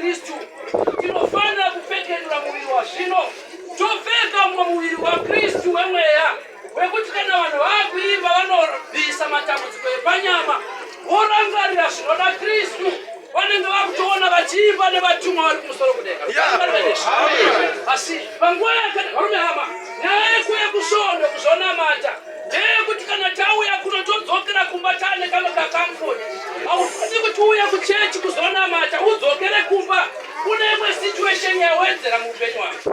Kristu tinofanira kupfekedura muviri wazvino topfeka muviri wa Kristu wemweya wekuti kana vanhu vakuimba vanobvisa matambudziko epanyama vorangarira zvinoda Kristu vanenge vakutoona vachiimba nevatumwa vari kumusoro kudenga. Asi panguva varume hama nyaya yekuuya kusvondo kuzonamata ndeyekuti kana tauya kuno todzokera kumba tane kamwe kakamfoni haufani kuti uye kuchechi kuzonamata udzokere kumba kune imwe situation yawedzera muupenyu wako.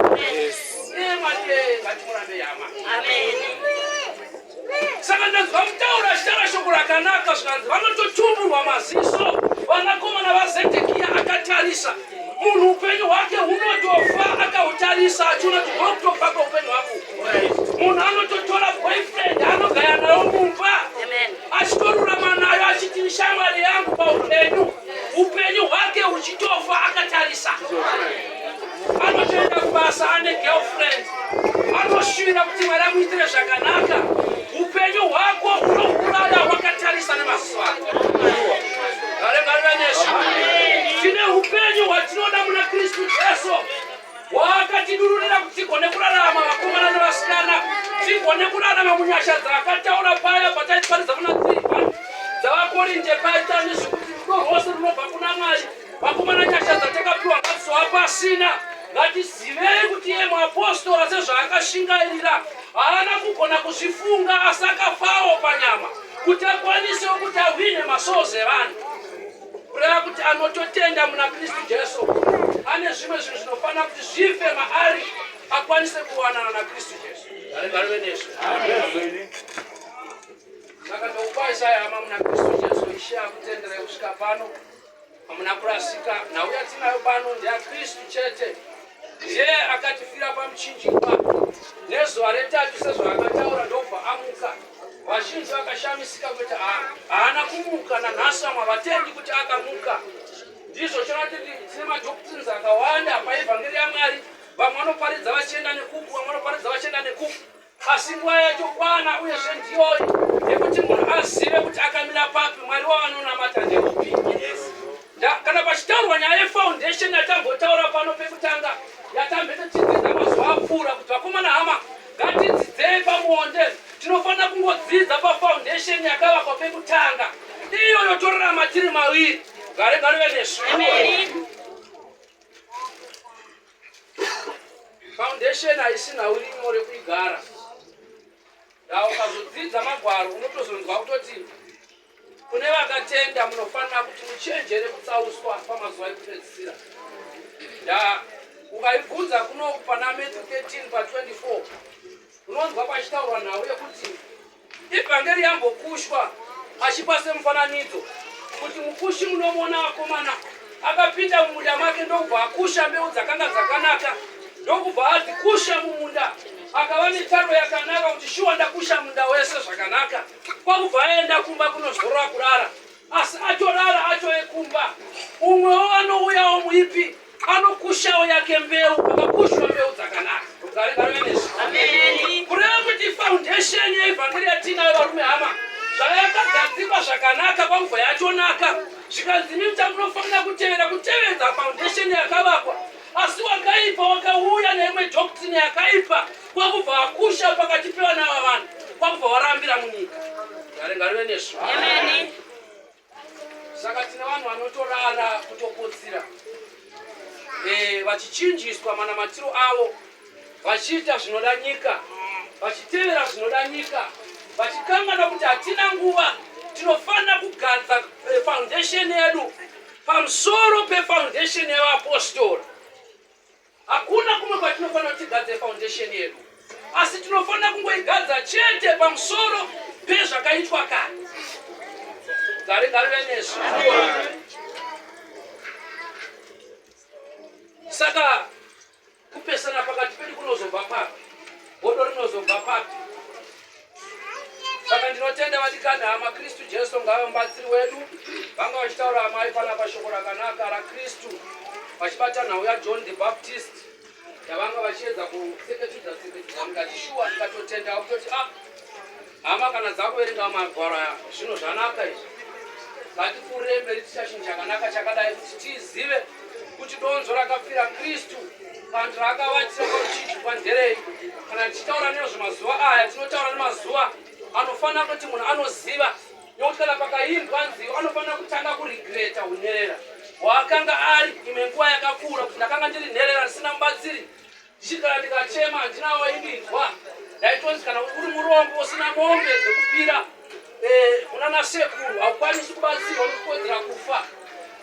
Mwate ngatimurambe hama. Saka ndanzwa mutaura achitaura shoko rakanaka zvikanzi vanototumburwa maziso vanakomana vaZedhekia akatarisa munhu upenyu hwake hunotofa akautarisa achiona kuti hwakutofa kweupenyu hwako. Munhu anototora boyfriend anogaya nayo mumba achitorurama nayo achiti shamwari yangu paupenyu upenyu hwake huchitofa akatarisa. Anotoenda kubasa ane girlfriend anoshuvira kuti Mwari amuitire zvakanaka upenyu hwako unokuraya hwakatarisa nemaziso ako. Tine upenyu hwatinoda muna Kristu Jesu hwakatidururira kuti tigone kurarama vakomana nevasikana tigone kurarama munyasha dzakataura paya pataitiparidza muna 3 dzavakorinje paita nezvekuti rudo rwose runobva kuna Mwari vakomana nyasha dzatakapiwa ngadzova pasina. Ngatizivei kuti iye muapostora sezvaakashingairira haana kugona kuzvifunga asi akafawo panyama kuti akwanisewo kuti ahwine masouls evanhu kureva kuti anototenda muna Kristu Jesu ane zvimwe zvinhu zvinofanira kuti zvife maari akwanise kuwanana naKristu Jesu. Ngarive nesu. Saka ndoukwazisa hama muna Kristu Jesu ishe akutenderai kusvika pano hamuna kurasika. Nhau yatinayo pano ndeyaKristu chete ndiye akatifira pamuchinjikwa nezuva retatu sezvaakataura ndobva amuka. Vazhinji vakashamisika kuti haana kumuka nanhasi vamwe havatendi kuti akamuka. Ndizvo chinoti tine madoctrines akawanda paevhangeri yaMwari. Vamwe vanoparidza vachienda nekuku vamwe vanoparidza vachienda nekuku asi nguva yacho kwana uyezve ndiyoyi yekuti munhu azive kuti akamira papi Mwari wavanonamata ndeupi. Kana pachitaurwa nyaya yefoundation yatambotaura pano pekutanga yatambetotidzidza mazuva apfuura kuti vakomana hama ngatidzidzei pamuonde tinofanira kungodzidza pafoundation yakavakwa pekutanga iyoyo torarama tiri maviri. Ngarive nesu. Foundation haisina urimo rekuigara. Ukazodzidza magwaro unotozonzwa kutoti kune vakatenda munofanira kuti muchenjere kutsauswa pamazuva ekupedzisira. Ukaibvunza kuno pana Matthew 13:24 unonzwa pachitaurwa nhau yekuti ivhangeri yambokushwa achipa semufananidzo kuti mukushi munomuona vakomana akapinda mumunda make ndokubva akusha mbeu dzakanga dzakanaka ndokubva adzikusha mumunda akava netaro yakanaka kuti shuwa ndakusha munda wese zvakanaka kwakubva aenda kumba kunozorora kurara. Asi atorara acho ekumba umwewo anouyawo muipi anokushawo yake mbeu akakushwa mbeu dzakanaka. Kureva kuti foundation yeevhangeri yatinayo varume hama zvayakagadzikwa zvakanaka kwakubva yatonaka zvikanzi mita munofanira kutevedza foundation yakavakwa asi wakaipa wakauya neimwe doctrine yakaipa kwakubva akusha pakati pevana vavanhu kwakubva warambira munyika. Ngarive nesu. Saka tine vanhu vanotorara kutokotsira vachichinjiswa manamatiro avo vachiita zvinoda nyika vachitevera zvinoda nyika vachikangana kuti hatina nguva tinofanira kugadza foundation yedu pamusoro pefoundation yevapostori. Hakuna kumwe kwatinofanira kuti tigadze foundation yedu asi tinofanira kungoigadza chete pamusoro pezvakaitwa kare. Ngarive nesu. Saka kupesana pakati pedu kunozobva papi bodo rinozobva papi. Saka ndinotenda vadikani hama Kristu Jesu ngave mubatsiri wedu vanga vachitaura amai panapa shoko rakanaka raKristu vachibata nhau yaJohn the Baptist yavanga vachiedza kutseketudza mukachishuwa ndikatotenda kutoti hama kana dzakuverenga magwaro aya zvino zvanaka izvi ngatipfuurire mberi ticha chinhu chakanaka chakadai kuti tizive kuti donzo rakafira Kristu vantu rakavatira pamuchinjikwa nderei. Kana tichitaura nezvemazuva aya tinotaura nemazuva anofanira kuti munhu anoziva, nokuti kana pakaimbwa nziyo anofanira kutanga kurigreta unyerera hwaakanga ari imwe nguva yakakura, kuti ndakanga ndiri nherera risina mubatsiri, ndichigara ndikachema handina waindinzwa. Ndaitonzi kana uri murombo usina mombe dzekupira unana sekuru haukwanisi kubatsirwa, unokodzera kufa.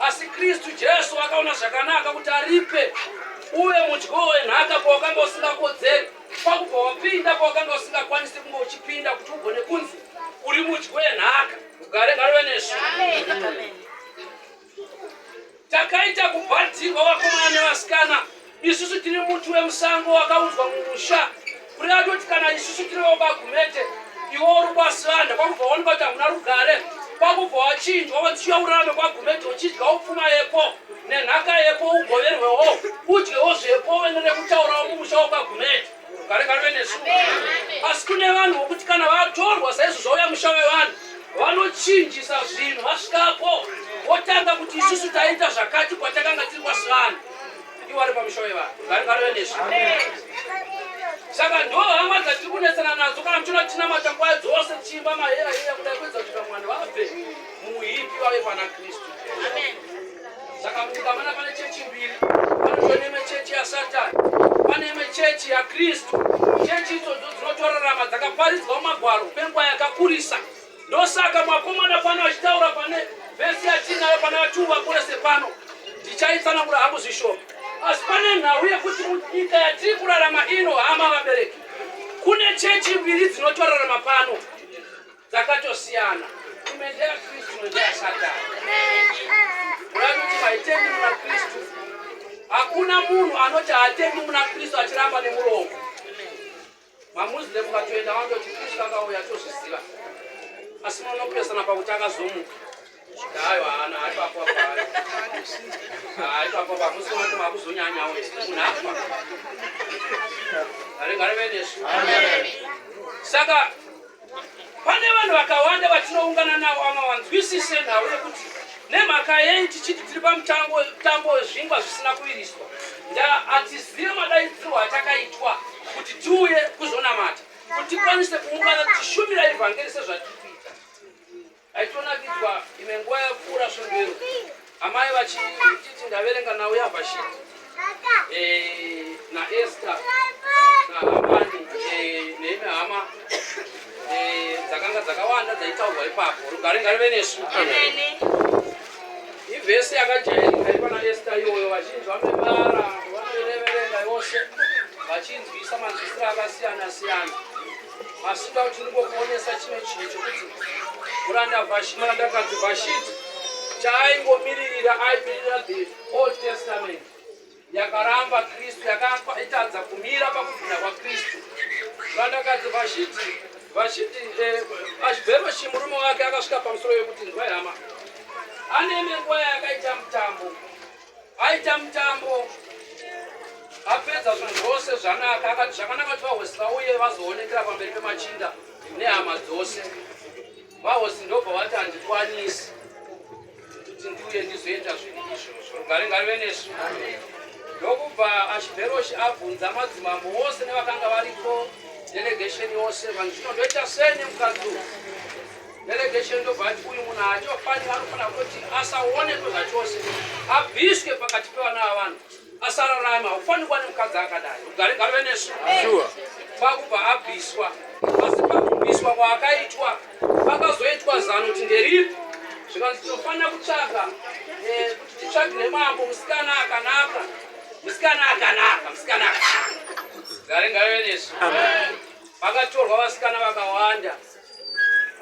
Asi Kristu Jesu akaona zvakanaka kuti aripe uye mudyo wenhaka pawakanga usingakodzeri, pakubva wapinda pawakanga usingakwanisi kunge uchipinda, kuti ugone kunzi uri mudyo wenhaka. Ugare ngariwe nesu. Takaita kubhatirwa vakomana nevasikana. Isusu tiri muti wemusango wakaudzwa mumusha. Kuri atoti kana isusu tiri vabagumete iwo uri kwasivanda, pakubva waoneka kuti hamuna rugare, pakubva wachinjwa wachiya urarame kwagumete uchidya upfuma yepo nenhaka yepo, ugoverwewo udyewo zvepo wenere kutaurawo mumusha wakagumete. Ugare ngariwe nesu. Asi kune vanhu vokuti kana vatorwa saizvo zvauya musha wevanhu vanochinjisa zvinhu, vasvikapo votanga kuti isusu taita zvakati kwatakanga tiri kwasivana. Iwo ari pamusha wevanhu. Ugare ngariwe nesu. Saka ndo hama dzatiri kunetsana nadzo kana muchiona tinamata nguva dzose tichimba mahera kudai kuedza kuti vamwani vabve muhipi vave pana Kristu. Saka munyika mana pane chechi mbiri, pane imwe chechi yaSatani, pane imwe chechi yaKristu. Chechi idzodzo dzinotorarama dzakaparidzwa mumagwaro kwenguva yakakurisa. Ndosaka makomana pano vachitaura pane vhesi yatinayo pana vatumwa kurese pano, ndichaitsanangura hangu zvishoma. Asi pane nhau yekuti munyika yatiri kurarama ino, hama vabereki, kune chechi mbiri dzinotorarama pano dzakatosiyana. Imwe ndeyaKristu, imwe ndeyaSatani. Urati kuti haitendi muna Kristu, hakuna munhu anoti haatendi muna Kristu achiramba nemuromo. Mamuslim katoenda vandoti Kristu akauya tozviziva, asi munopesana pakuti akazomuka. Hayo hana haipapo pari. Haipapo pamuslim kuti makuzonyanyawo munafa. Ngarive nesu. Saka pane vanhu vakawanda vatinoungana navo ama vanzwisise nhau yekuti nemhaka yei tichiti tiri pamutambo wezvingwa zvisina kuviriswa, hatizive madaidzirwo atakaitwa kuti tiuye kuzonamata, kuti tikwanise kuungana tichishumira ivhangeri sezvatiri kuita. Aitonakidzwa imwe nguva yapfuura svombero, amai vachiti ndaverenga nhau yaVhashiti naEsta naHamani neimwe hama dzakanga dzakawanda dzaitaurwa ipapo. Rugare ngarive nesu. Ivhesi yakajairika ipana Esta iyoyo, vazhinji vamevara vanoireverenga yose vachinzwisa manzwisiro akasiyana siyana. Asi ndoda kuti ndingokuonesa chimwe chinhu chokuti murandakadzi Vhashiti chaaingomiririra, aimirira the Old Testament yakaramba Kristu, yakaitadza kumira pakubvina kwaKristu. Murandakadzi Vhashiti Ashibheroshi murume wake akasvika pamusoro yekuti nzwa hama, ane imwe nguva yakaita mutambo, aita mutambo apedza zvinhu zvose zvanaka, akati zvakanaka kuti vahosi vauye vazoonekera pamberi pemachinda nehama dzose. Vahosi ndobva vati handikwanisi kuti ndiuye ndizoita zvinhu izvozvo. Rugare ngarive nesu. Ndokubva Ashibheroshi abvunza madzimambo ose nevakanga varipo, delegation yose, vanhu zvinondoita sei nemukadzi uyu. Delegation ndobva ati uyu munhu haatofanira, anofanira kuti asaonekwe zvachose, abviswe pakati pevana vavanhu, asararama, haufanirwa nemukadzi akadai. Rugare ngarive nesu. Pakubva abviswa, asi pakubviswa kwaakaitwa pakazoitwa zano kuti nderipi, zvikanzi tinofanira kutsvaga kuti titsvagire mambo musikana akanaka, musikana akanaka, musikana akanaka. Ngarive nesu. Pakatorwa vasikana vakawanda.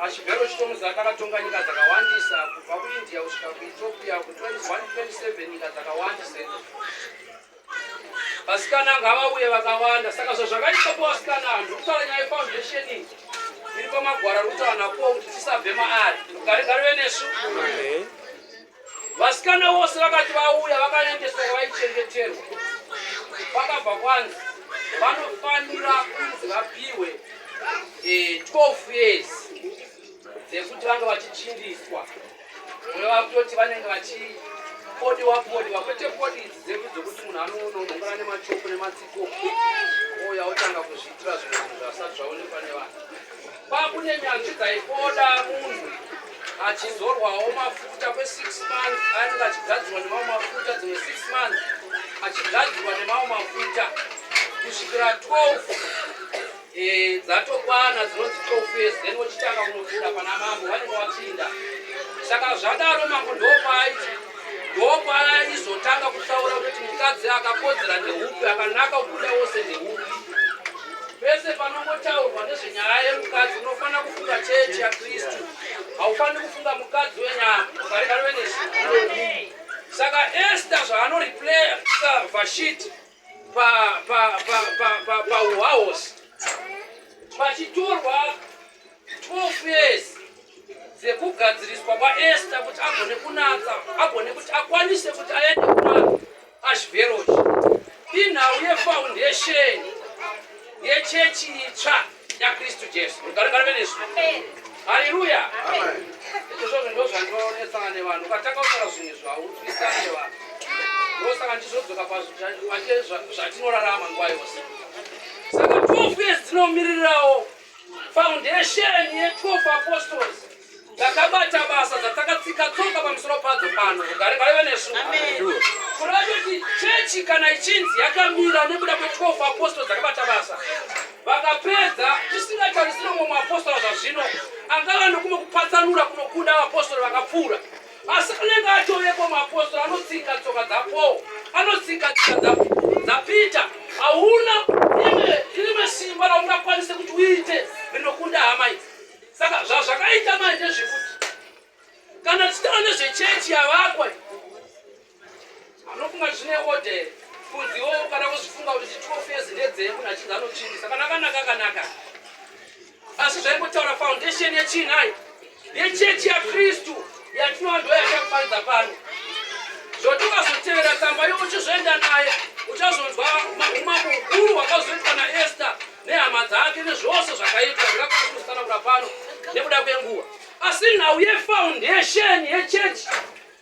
Ashibheroshi tomuzaka akatonga nyika dzakawandisa, kubva kuIndia kusvika kuEthiopia, ku127 nyika dzakawandisa. Vasikana ngavauye vakawanda. Saka zvakaitwa kuvasikana ndokutaura nyaya yefoundation iri pamagwara rutaura napo kuti tisabve maari. Ngarive nesu. Vasikana vose vakati vauya vakaendeswa kwavaichengeterwa, vakabva kwanzi vanofanira kunzi vapiwe 12 years dzekuti vange vachichindiswa, kureva kutoti vanenge podi kwete podi idzi dzekuti munhu anonongana nemachopu nematsiko ouya otanga kuzviitira zvinhu zvasati zvaonekwa nevanhu. Kwakune nyanzvi dzaipoda munhu achizorwawo mafuta kwe6 months, anenge achigadzirwa nemamwe mafuta, dzimwe 6 months achigadzirwa nemamwe mafuta kusvikira 12 dzatokwana dzinonzi 12 years, then wochitanga kunopinda pana mambo vanenge wapinda. Saka zvadaro mambo ndopaizotanga kutaura kuti mukadzi akakodzera ndeupi, akanaka kubuda wose ndeupi. Pese panongotaurwa nezvenyaya yemukadzi unofanira kufunga chechi yaKristu, haufaniri kufunga mukadzi wenyama. Saka Esther zvaanoreplesa Vashiti pauhouse pachitorwa 12 years dzekugadziriswa kwaEsther kuti agone kunatsa, agone kuti akwanise kuti aende kuna Ashveroshi. Inhau yefoundation yechechi itsva yaKristu Jesu. Mugarigari venesu. Haleluya. Izvo ndo zvandinonesana nevanhu. Ukatanga kutaura zvinhu zvautwisana nevanhu, ndosaka ndizodzoka pazvake zvatinorarama nguva yose. Saka 12 years dzinomirirawo foundation ye12 apostles dzakabata basa dzatakatsika tsoka pamusoro padzo pano. Mugarigari venesu. Kureva kuti chechi kana ichinzi yakamira nekuda kwe12 apostles dzakabata basa, vakapedza tisingatarisire mumwe apostolo zvazvino angava nokumwe kupatsanura kunokunda apostolo vakapfuura, asi anenge atovepo muapostolo anotsika tsoka dzapo, anotsika tsoka dzapita. Hauna rimwe simba raungakwanise kuti uite rinokunda hama idzi. Saka zvazvakaita manje zvekuti kana tichitaura nezvechechi yavakwa anofunga zvine order kunziwo kana kuzvifunga kuti 12 years ndedzeye munhu achinzi anotsvigisa kana kanaka. Asi zvaimbotaura foundation yechinai yechechi yaKristu yatinondo yakaparidza pano. Zvotukazotevera tsamba iyo uchizvoenda naye uchazonzwa umambo mukuru wakazoitwa naEsther nehama dzake nezvose zvakaitwa zvakakusanangura pano nekuda kwenguva. Asi nhau yefoundation yechechi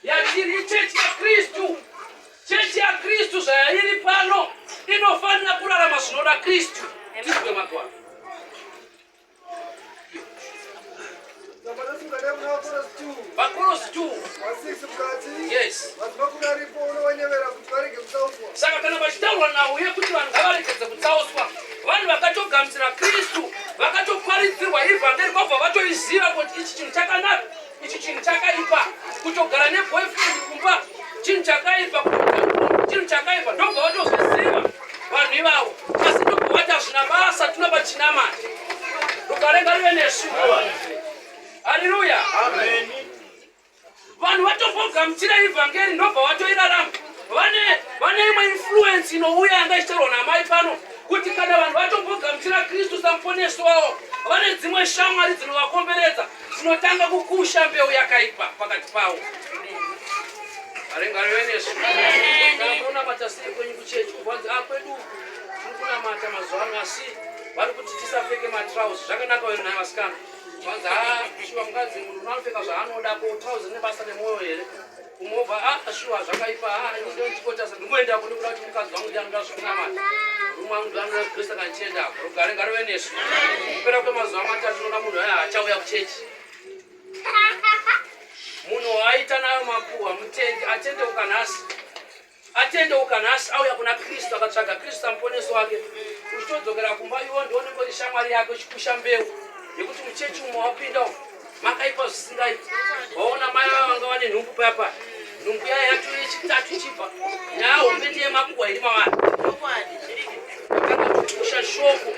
yatiri chechi yaKristu, chechi yaKristu zvayairi pano inofanira kurarama zvinoda Kristu. Tizwe makwa. Vakoros 2. Yes. Saka kana vachitaurwa nhau yekuti vanhu ngavaregedze kutsauswa, vanhu vakatogamuchira Kristu, vakatoparidzirwa ivhangeri kwabva vatoiziva kuti ichi chinhu chakanaka, ichi chinhu chakaipa, kutogara neboyfriend kumba chinhu chakaipa, chinhu chakaipa, ndobva vatozviziva vanhu ivavo. Asi ndobva vati hazvina basa, tinoba chinamata. Rukarenga rive nesu. Haleluya. Amen. Vanhu vatogamuchira ivhangeri ndobva vatoirarama. Vane imwe influence inouya yanga ichitaurwa namai pano kuti kana vanhu vatombogamuchira Kristu samuponesi wavo, vane dzimwe shamwari dzinovakomberedza dzinotanga kukusha mbeu yakaipa pakati pavo. Arenga revenesu. Kana munonamata sei kwenyu kuchechi kubvanzi kwedu tiri kunamata mazuva ano asi vari kuti tisapfeke matrauzi. Zvakanaka wedu naye vasikana. Kwanzi shuwa mukadzi munhu unopfeka zvaanoda ko 1000 nebasa nemwoyo here. Kumobva shuwa zvakaipa inde ndichikotasa ndingoenda kunokuda kuti mukadzi wangu ndanoda zvokunamata. Rumwe wangu ndanoda kukrista kandichienda apo. Rugare ngarive nesu. Kupera kwemazuva matatu tinoona munhu achauya kuchechi. Munhu aita nayo makuhwa mutendi atendeuka nhasi auya kuna Kristu akatsvaga Kristu samuponesi wake. Uchitodzokera kumba iwo ndioneko kuti shamwari yake uchikusha mbeu yekuti muchechi umwe wapinda makaipa zvisingaiti. Waona mai vavo vanga vane nhumbu papa, nhumbu yayo yaturi yechitatu ichibva nyahombe ndeyemakuhwa iri mavari akakusha shoko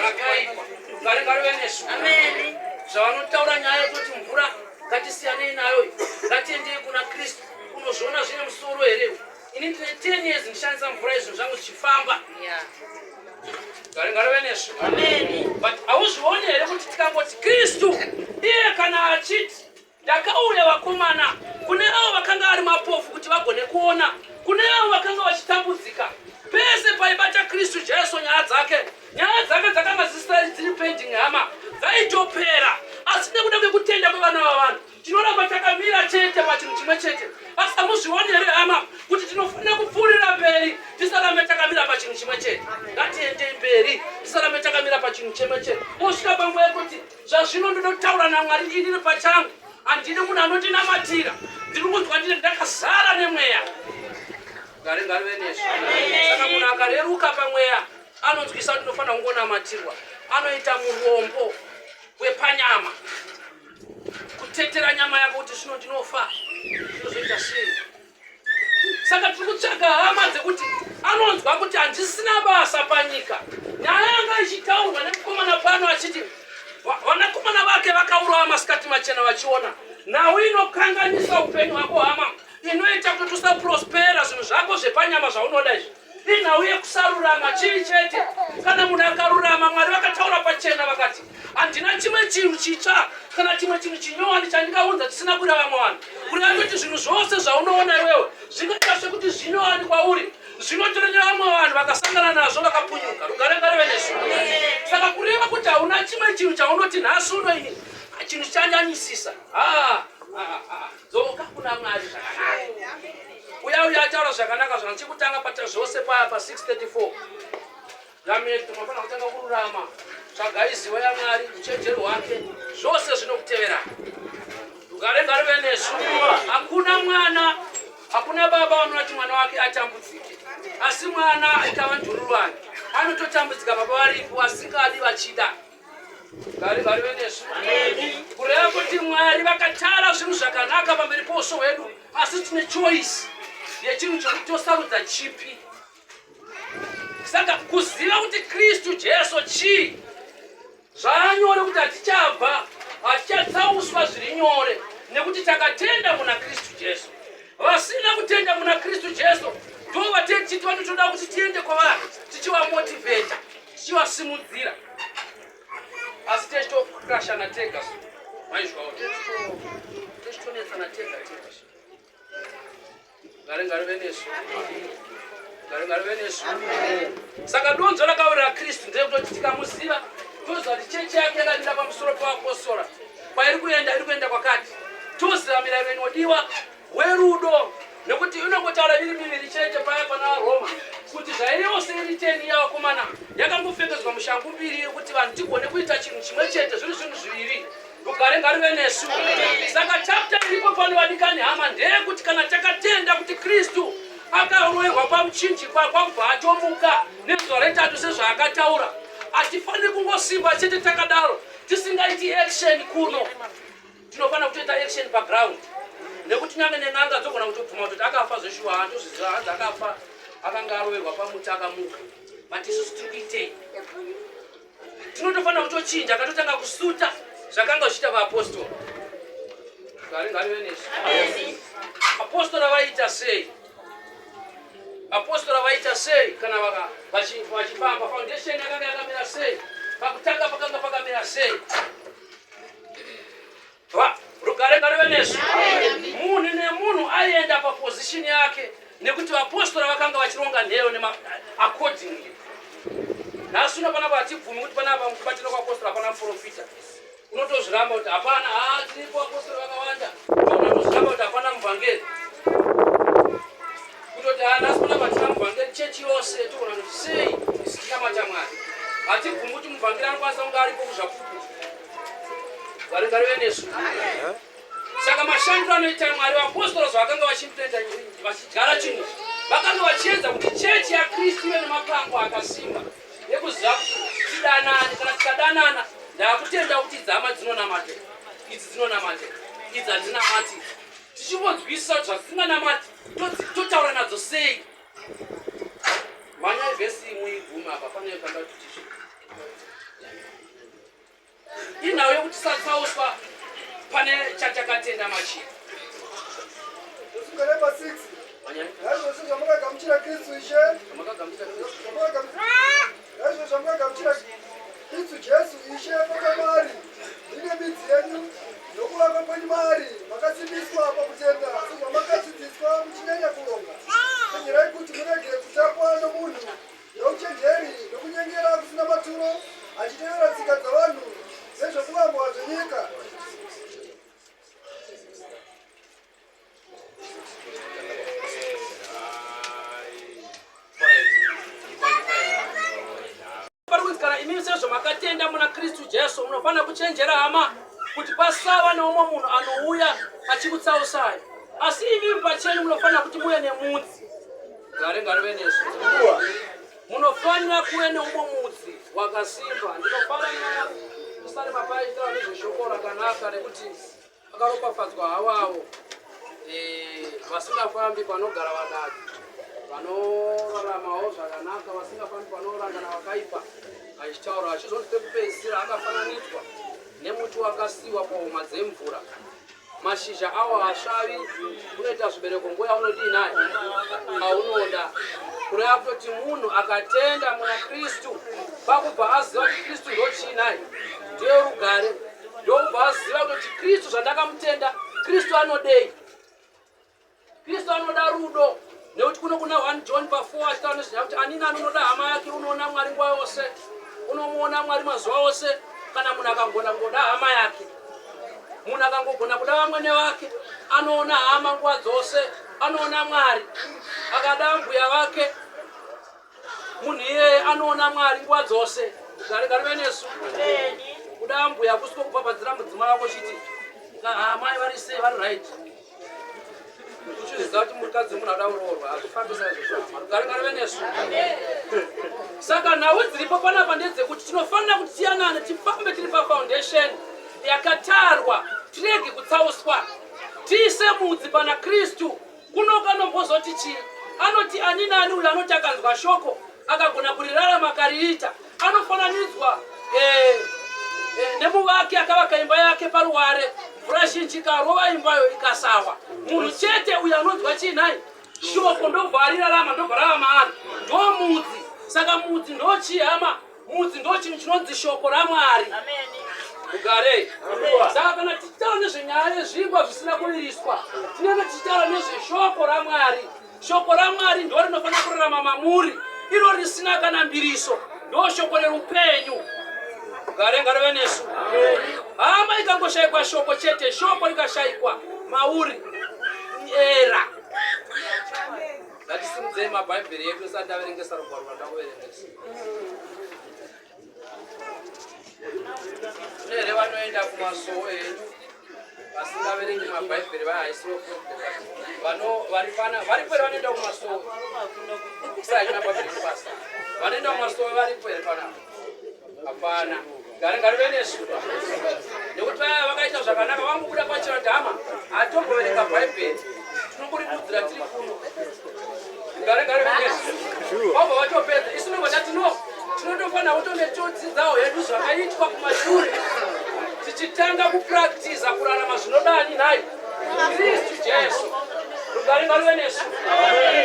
rakaipa. Ngarive nesu. Zvavanotaura nyaya yekuti mvura ngatisiyanei nayo, ngatiendei kuna Kristu unozviona zvine musoro here. Ini ndine 10 years ndishandisa mvura izvo zvangu zvichifamba. Ngarive nesu. But hauzvioni here kuti tikangoti Kristu iye kana achiti ndakauya vakomana kune avo vakanga vari mapofu kuti vagone kuona, kune avo vakanga vachitambudzika, pese paibata Kristu Jesu nyaya dzake dzakanga dziri pending hama dzaitopera. Asi nekuda kwekutenda kwevana vavanhu tinoramba takamira chete pachinhu chimwe chete. Asi hamuzvioni here muna Mwari ndiri pachangu andine munhu anotinamatira ndiri kunzwa ndine ndakazara nemweya ngari nesu saka munhu akareruka pamweya anonzwisa kuti ndinofanira kungonamatirwa anoita murombo wepanyama kutetera nyama yako kuti zvino ndinofa zvinozoita sei saka tiri kutsvaga hama dzekuti anonzwa kuti handisina basa panyika nyaya yanga ichitaurwa nemukomana pano achiti vanakomana vake vakaurawa masikati machena vachiona nhau inokanganisa upenyu hwako hama inoita kuti usaprospera zvinhu zvako zvepanyama zvaunoda izvi inhau yekusarurama chii chete kana munhu akarurama Mwari vakataura pachena vakati handina chimwe chinhu chitsva kana chimwe chinhu chinyowani chandingaunza chisina kuda vamwe vanhu kureva kuti zvinhu zvose zvaunoona iwewe zvingaita sekuti zvinyowani kwauri zvinotorera vamwe vanhu vakasangana nazvo vakapunyuka rugarengare venesu saka kureva kuti hauna chimwe chinhu chaunoti nhasi unoini chinhu chanyanyisisa dzoka kuna Mwari zvakanaka uya ataura zvakanaka zvana chekutanga pata zvose paya pa 634 rameti mafana kutanga kururama zvagaiziwa yaMwari uchenjeri hwake zvose zvinokutevera rugarengare venesu hakuna mwana hakuna baba vanoti mwana wake atambudzike asi mwana aitava njururwani anototambudzika baba varipo asingadi vachida gari venesu kureva kuti Mwari vakatara zvinhu zvakanaka pamberi pousho hwedu asi tine choice yechinhu chokuti tosarudza chipi saka kuziva kuti Kristu Jesu chii zvanyore kuti hatichabva hatichatsauswa zviri nyore nekuti takatenda muna Kristu Jesu vasina kutenda muna Kristu Jesu ndo vatechiti vanotoda kuti tiende kwavari tichivamotivheta tichivasimudzira asi techitokrashana tega maizvawo techitonetsana tega ngari venesu saka donzo rakaurira Kristu ndekutoti tikamuziva toziva kuti chechi yake yakamira pamusoro pevapostora kwairi kuenda kwakati toziva mirayiro inodiwa werudo nekuti inongotaura iri miviri chete paya pana vaRoma kuti zvairiyose iri 10 yavakomana yakambopfekedzwa mushangu mbiri yekuti vanhu tigone kuita chinhu chimwe chete zviri zvinhu zviviri rugarengare venesu saka chapta iripo pano vadikani hama ndeyekuti kana takatenda kuti Kristu akaroverwa pamuchinji kwakubva atomuka nezuva retatu sezvaakataura hatifaniri kungosimba chete takadaro tisingaiti action kuno tinofanira kutoita action paground nekuti nyange nen'anga dzogona kutobvuma kuti akafa zveshuwa hatozviziva hanzi akafa akanga aroverwa pamuti akamuka but isusu tiri kuitei tinotofanira kutochinja akatotanga kusuta zvakanga zvichita vaapostoli ngari venesu apostora vaita sei apostora vaita sei kana vachifamba foundation yakanga yakamira sei pakutanga pakanga pakamira sei rugarengare venesu munhu nemunhu aienda paposition yake nekuti vapostora vakanga vachironga nheyo accordingly nhasi unopana patibvumi kuti panapa mukubatira kwapostora hapana muprofita unotozviramba kuti hapana tiripo vapostora vakawanda unotozviramba kuti hapana muvhangeri kutoti nhasi panapa tina muvhangeri chechi yose togona kuti sei isitinamata Mwari hatibvumi kuti muvhangeri anokwanisa kunge aripo kuzvapupu varengari venesu saka mashandiro anoita Mwari vapostora zvavakanga vachitoita vachidyara chinhu vakanga vachiedza kuti chechi yaKristu ive nemapango akasimba ekuziva kuti tidanane kana tikadanana ndakutenda kuti dzama dzinonamata idzi dzinonamata idzi hadzinamatiri tichimbodzwisisa kuti zvatisinganamati totaura nadzo sei mhanya ivhesi muiguma apa fanire kanga kuti inhau yekuti tisatsauswa pane chatakatenda machii Usikareba 6. Yaizvo zvamakagamuchira Kristu Ishe. Yaizvo zvamakagamuchira Kristu Jesu Ishe pakamari. Ine midzi yenyu nokuvaka kwenyu mari makasimbiswa pakutenda sezvamakadzidziswa muchinyanya kuronga. Tenyerai kuti murege kutakwa nomunhu nouchenjeri nokunyengera kusina maturo achitevera tsika dzavanhu nezvokuvambwa zvenyika. Imi sezvo makatenda muna Kristu Jesu munofanira kuchenjera hama kuti pasava neumwe munhu anouya achikutsausai. Asi imi pachenyu munofanira kuti muye nemudzi. Ngari venesu. Munofanira kuve neumwe mudzi wakasimba. Ndinofanira kusare papai taura nezveshoko rakanaka rekuti akaropafadzwa hawavo vasingafambi panogara vadaki, vanoraramawo zvakanaka, vasingafambi panorangana vakaipa. Achitaura achizoti pekupedzisira akafananidzwa nemuti wakasiwa pahuma dzemvura. Mashizha awo hasvavi, unoita zvibereko nguva yaunodii naye aunoda. Kureva kutoti munhu akatenda muna Kristu pakubva aziva kuti Kristu ndochii naye ndiye rugare, ndobva aziva kuti Kristu zvandakamutenda Kristu anodei. Kristu anoda rudo, nekuti kuno kuna 1 John 4 achitaura nezvina kuti ani nani unoda hama yake unoona Mwari nguva yose, unomuona Mwari mazuva ose. Kana munhu akangona kungoda hama yake, munhu akangogona kuda vamwene vake, anoona hama nguva dzose, anoona Mwari. Akada mbuya vake, munhu iyeye anoona Mwari nguva dzose. Gari venesu. Kuda mbuya kusiko kupapadzira mudzimai wako chiti mai vari sei, vari right. Uchiziva kuti mukadzi munhu ada kuroorwa, azvifambisa izvo. Gari venesu. Saka nhau dziripo panapa ndedzekuti tinofanira kuti tiyanane, tifambe tiri pafoundation yakatarwa, tirege kutsauswa, tiise mudzi pana Kristu. Kuno kanombozoti chii? Anoti ani nani uyo anoti akanzwa shoko akagona kurirarama akariita anofananidzwa nemuvaki akavaka imba yake paruware, mvura zhinji ikarova imbayo ikasawa. Munhu chete uyo anonzwa chiinai shoko ndobva arirarama, ndobva rava maari, ndo mudzi. Saka mudzi ndochii hama? Mudzi ndo chinhu chinonzi shoko raMwari. Ugare. Saka kana tichitaura nezvenyaya yezvingwa zvisina kuviriswa, tinenge tichitaura nezveshoko raMwari. Shoko raMwari ndo rinofanira kurarama mamuri, iro risina kana mbiriso, ndo shoko rerupenyu. Ugare venesu. Hama ikangoshayikwa shoko chete, shoko rikashayikwa mauri era. Ngatisimudzei mabhaibheri edu tisati taverengesa rugwaro rwandakuverengesa. Kune vanoenda kumasoo enyu vasingaverengi mabhaibheri vahaisiwo varipo here vanoenda kumasoo isai mabhaibheri kubasa vanoenda kumasoo varipo here panapa? Hapana. Gari venesu. Nekuti vaya vakaita zvakanaka vangobuda pachena dhama hatomboverenga bhaibheri, tinongoribudzira tiri kuno. Gari venesu. Vabva vatopedza, isu nobva tinotofanira kutonetodzidzawo hedu zvakaitwa kumashure, tichitanga kupraktiza kurarama zvinodani naye Kristu Jesu. Gari venesu.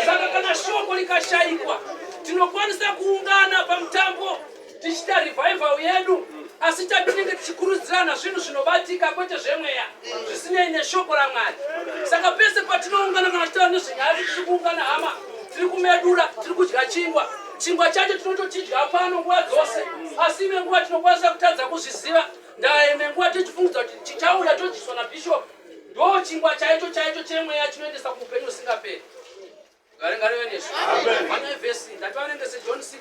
Saka kana shoko rikashayikwa, tinokwanisa kuungana pamutambo tichita revival yedu, asi tatinenge tichikurudzirana zvinhu zvinobatika kwete zvemweya zvisinei neshoko raMwari. Saka pese patinoungana kana tichitaura nezvenyaya tiri kuungana hama, tiri kumedura, tiri kudya chingwa chacho tinotochidya pano nguva dzose, asi imwe nguva tinokwanisa kutadza kuzviziva. Ndaimwe nguva tichifungudza kuti chichauya todzidziswa naBishop, ndo chingwa chaicho chemweya chinoendesa kuupenyu usingaperi. Gari venesu. Vane vhesi ndativarengese John 6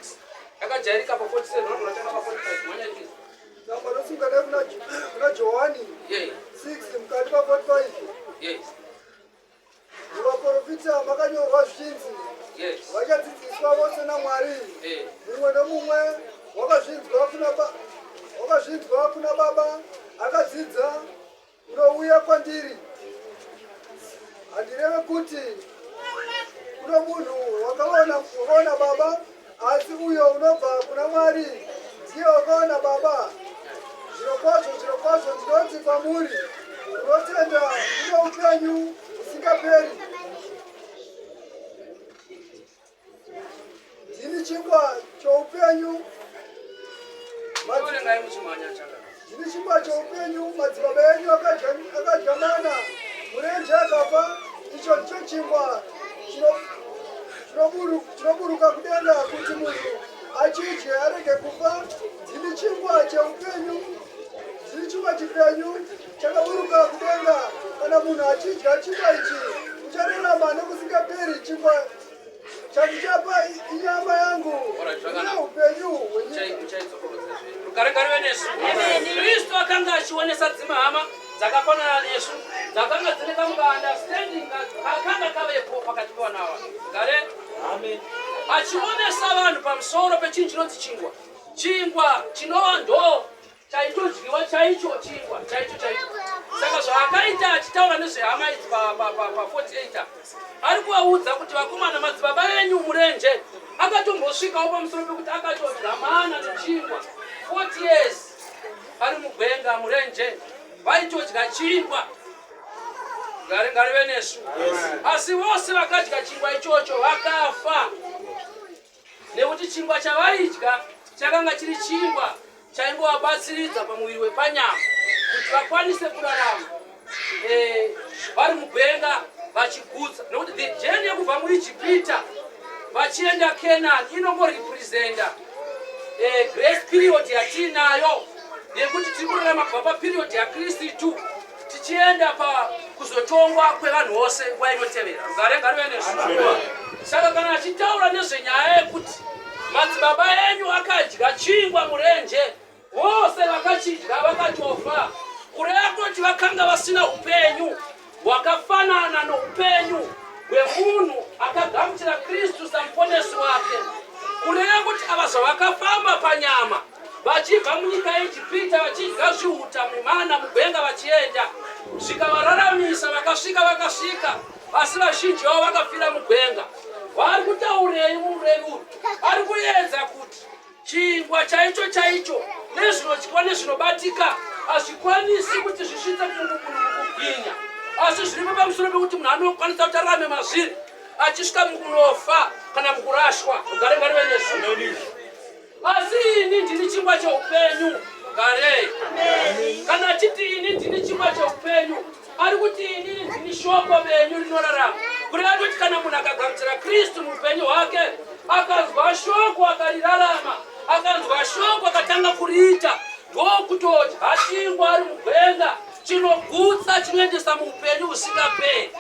akajairika pa 47 unotanga pa 45 mwanya hivi. Samba nosungana kuna Johani 6 mukati pa 45. Yes. Vaprofita makanyorwa zvinzi. Yes. Vachadzidziswa vose naMwari. Mumwe nomumwe wakazvinzwa kuna Baba akadzidza unouya kwandiri. Handireve kuti kuno munhu wakaona Baba, asi uyo unobva kuna Mwari ndiye wakaona Baba. Zvirokwazvo ndinoti kwamuri, unotenda uno upenyu usingaperi. Ndini chingwa choupenyu. Ndini chingwa choupenyu. Madzibaba enyu akadyamana murenje akafa. Icho ndicho chingwa chinoburuka kudenga kuti munhu achidye arege kufa. Ndini chingwa cheupenyu. Ndini chingwa chipenyu chakaburuka kudenga. Kana munhu achidya chingwa ichi uchararama nokusingaperi. Chingwa chachichapa inyama yangu ine upenyu hwenyika. Rugare nesu. Kristu akanga achionesa dzimahama dzakafanana nesu dzakanga dzine kamuka-understanding kakanga kavepo pakati pevanawa. Gare. Achionesa vanhu pamusoro pechinhu chinonzi chingwa. Chingwa chinova ndoo chaitodyiwa chaicho chingwa chaicho. Saka zvaakaita achitaura nezvehama idzi pa 48 ari kuvaudza kuti vakomana madzibaba enyu murenje akatombosvikawo pamusoro pekuti akatodya mana nechingwa 40 years ari mugwenga murenje vaitodya chingwa. Ngarive nesu. Asi vose vakadya chingwa ichocho vakafa nekuti chingwa chavaidya chakanga chiri chingwa chaingovabatsiridza pamuviri wepanyama kuti vakwanise kurarama vari mugwenga vachigutsa. Nekuti the journey yekubva muIjipita vachienda Canaan inongorepresenta grace period yatiinayo yekuti tiri kurarama kubva paperiod yaKristu tichienda pakuzotongwa kwevanhu vose nguva inotevera. Ngarive nesu. Saka kana achitaura nezvenyaya yekuti madzibaba enyu akadya chingwa murenje vose vakachidya vakatofa kureva kuti vakanga vasina upenyu hwakafanana noupenyu hwemunhu akagamuchira Kristu samuponesi wake. Kureva kuti ava zvavakafamba panyama vachibva munyika yeIjipita vachidya zvihuta mumana mugwenga vachienda zvikavararamisa vakasvika asi vazhinji vavo vakafira mugwenga. Vari kutaurei murevi uyu? Ari kuedza kuti chingwa chaicho nezvinodyiwa nezvinobatika hazvikwanisi kuti zvisvitse munhu kugwinya, asi zviripo pamusoro pekuti munhu anokwanisa kuti ararame mazviri achisvika mukunofa kana mukurashwa. Ngarive nesu. Asi ini ndini chingwa cheupenyu. Garei. Kana achiti ini ndini chingwa cheupenyu ari kuti ini ndini shoko venyu rinorarama. Kureva kuti kana munhu akagamuchira Kristu muupenyu hwake akanzwa shoko akarirarama akanzwa shoko akatanga kuriita ndokutodya chingwa ari mugwenga chinogutsa chinoendesa muupenyu husingaperi.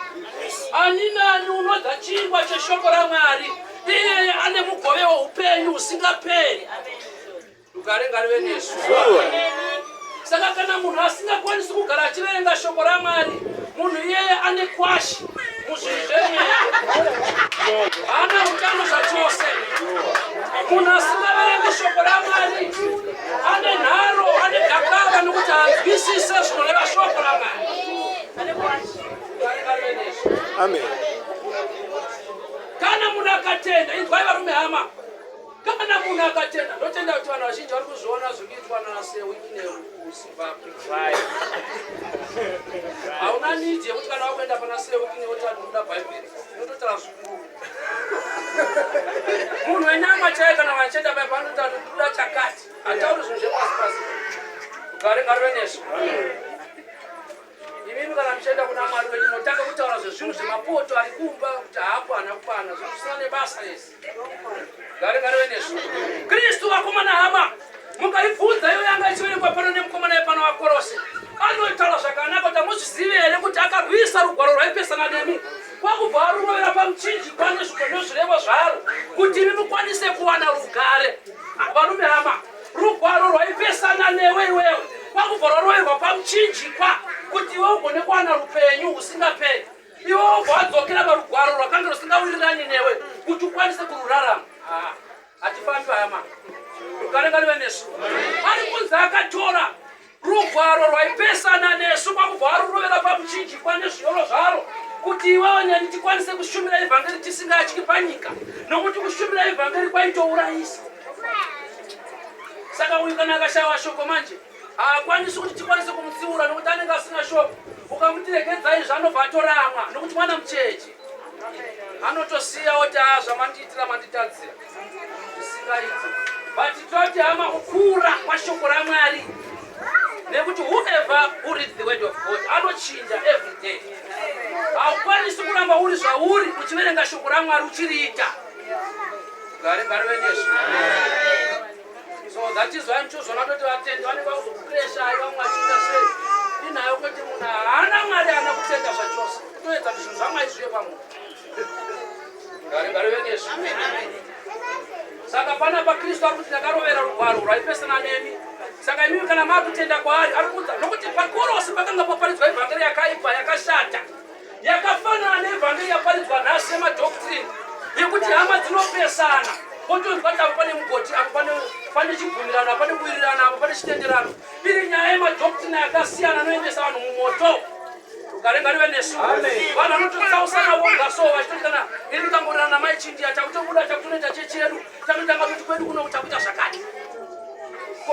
Ani nani unodya chingwa cheshoko raMwari iyeye ane mugove weupenyu husingaperi. Ngarive nesu. Saka kana munhu asingakwanisi kugara achiverenga shoko raMwari munhu iyeye ane kwashi muzvinhu zvenyaya hana utano zvachose. Munhu asingaverengi shoko raMwari ane nharo ane gakava nokuti hanzwisise zvinoreva shoko raMwari. Amen. Kana munhu akatenda, inzwai varume hama, kana munhu akatenda, ndotenda kuti vanhu vazhinji vari kuzviona zvikuitwa naSewikine kuZimbabwe. Hauna nidi yekuti kana wakuenda pana Sewikine woti anoda Bhaibheri, unototaura zvikuru. Munhu wenyama chaiye kana vachienda Bhaibheri anoti anoda chakati, hatauri zvinhu zvepasi-pasi. Ngarive nesu. Imimi kana muchienda kuna Mwari wenyu munotanga kutaura zvezvinhu zvemapoto ari kumba kuti haapo hana kukwana zvinhu zvisina nebasa isi. Ngarive nesu. Kristu vakomana hama mukaibvunza iyo yanga ichiverekwa pano nemukomana wepano waKorose anotaura zvakanaka kuti hamuzvizivi here kuti akarwisa rugwaro rwaipesana nemi kwakubva arurovera pamuchinjikwa nezvireva zvaro kuti imi mukwanise kuwana rugare. Varume hama, rugwaro rwaipesana newe iwewe kwakubva rwaroverwa pamuchinjikwa kuti iwe ugone kuwana rupenyu husingaperi. Iwe ubva wadzokera parugwaro rwakanga rusingawirirani newe kuti ukwanise kururarama. Hatifambi hama. Ngarive nesu. Ari kunzi akatora rugwaro rwaipesana nesu kwakubva arurovera pamuchinjikwa nezvioro zvaro kuti iwewe neni tikwanise kushumira evhangeri tisingatyi panyika nokuti kushumira evhangeri kwaitourayisa. Saka uyu kana akashaiwa shoko manje haakwanisi kuti tikwanise kumutsiura nokuti anenge asina shoko. Ukamutiregedzai zvanobva atoramwa nokuti mwana mucheche anotosiya oti zvamandiitira manditadzira zvisingaiti. But toti hama kukura kwashoko raMwari nekuti whoever who reads the word of God anochinja every day. Haukwanisi kuramba uri zvauri uchiverenga shoko raMwari uchiriita. Ngarive nesu. So that is why mchozona toti vatendi vanenge vakupresha vamwe vachiita sei inayo kuti munhu haana Mwari hana kutenda zvachose kutoedza kuti zvinhu zvaMwari zvive pamunhu. Ngarive nesu. Saka pana paKristu ari kuti ndakarovera rugwaro rwaipesana nemi Saka imi kana makutenda kwaari arikudza nokuti pakorosi pakanga paparidzwa evhangeri yakaipa yakashata yakafanana nevhangeri yaparidzwa nhasi yemadhoktrini yekuti hama dzinopesana potonzwa kuti apo pane mugoti apo pane chibvumirano pane kuwirirana apo pane chitenderano iri nyaya yemadhoktrini yakasiyana anoendesa vanhu mumoto. Ngarenga rive nesu vanhu vanototsausana voga so vachitotana iri ndikangorana namai chindiya takutobuda takutonoita chechi yedu takutanga kuti kwedu kuno takuita zvakati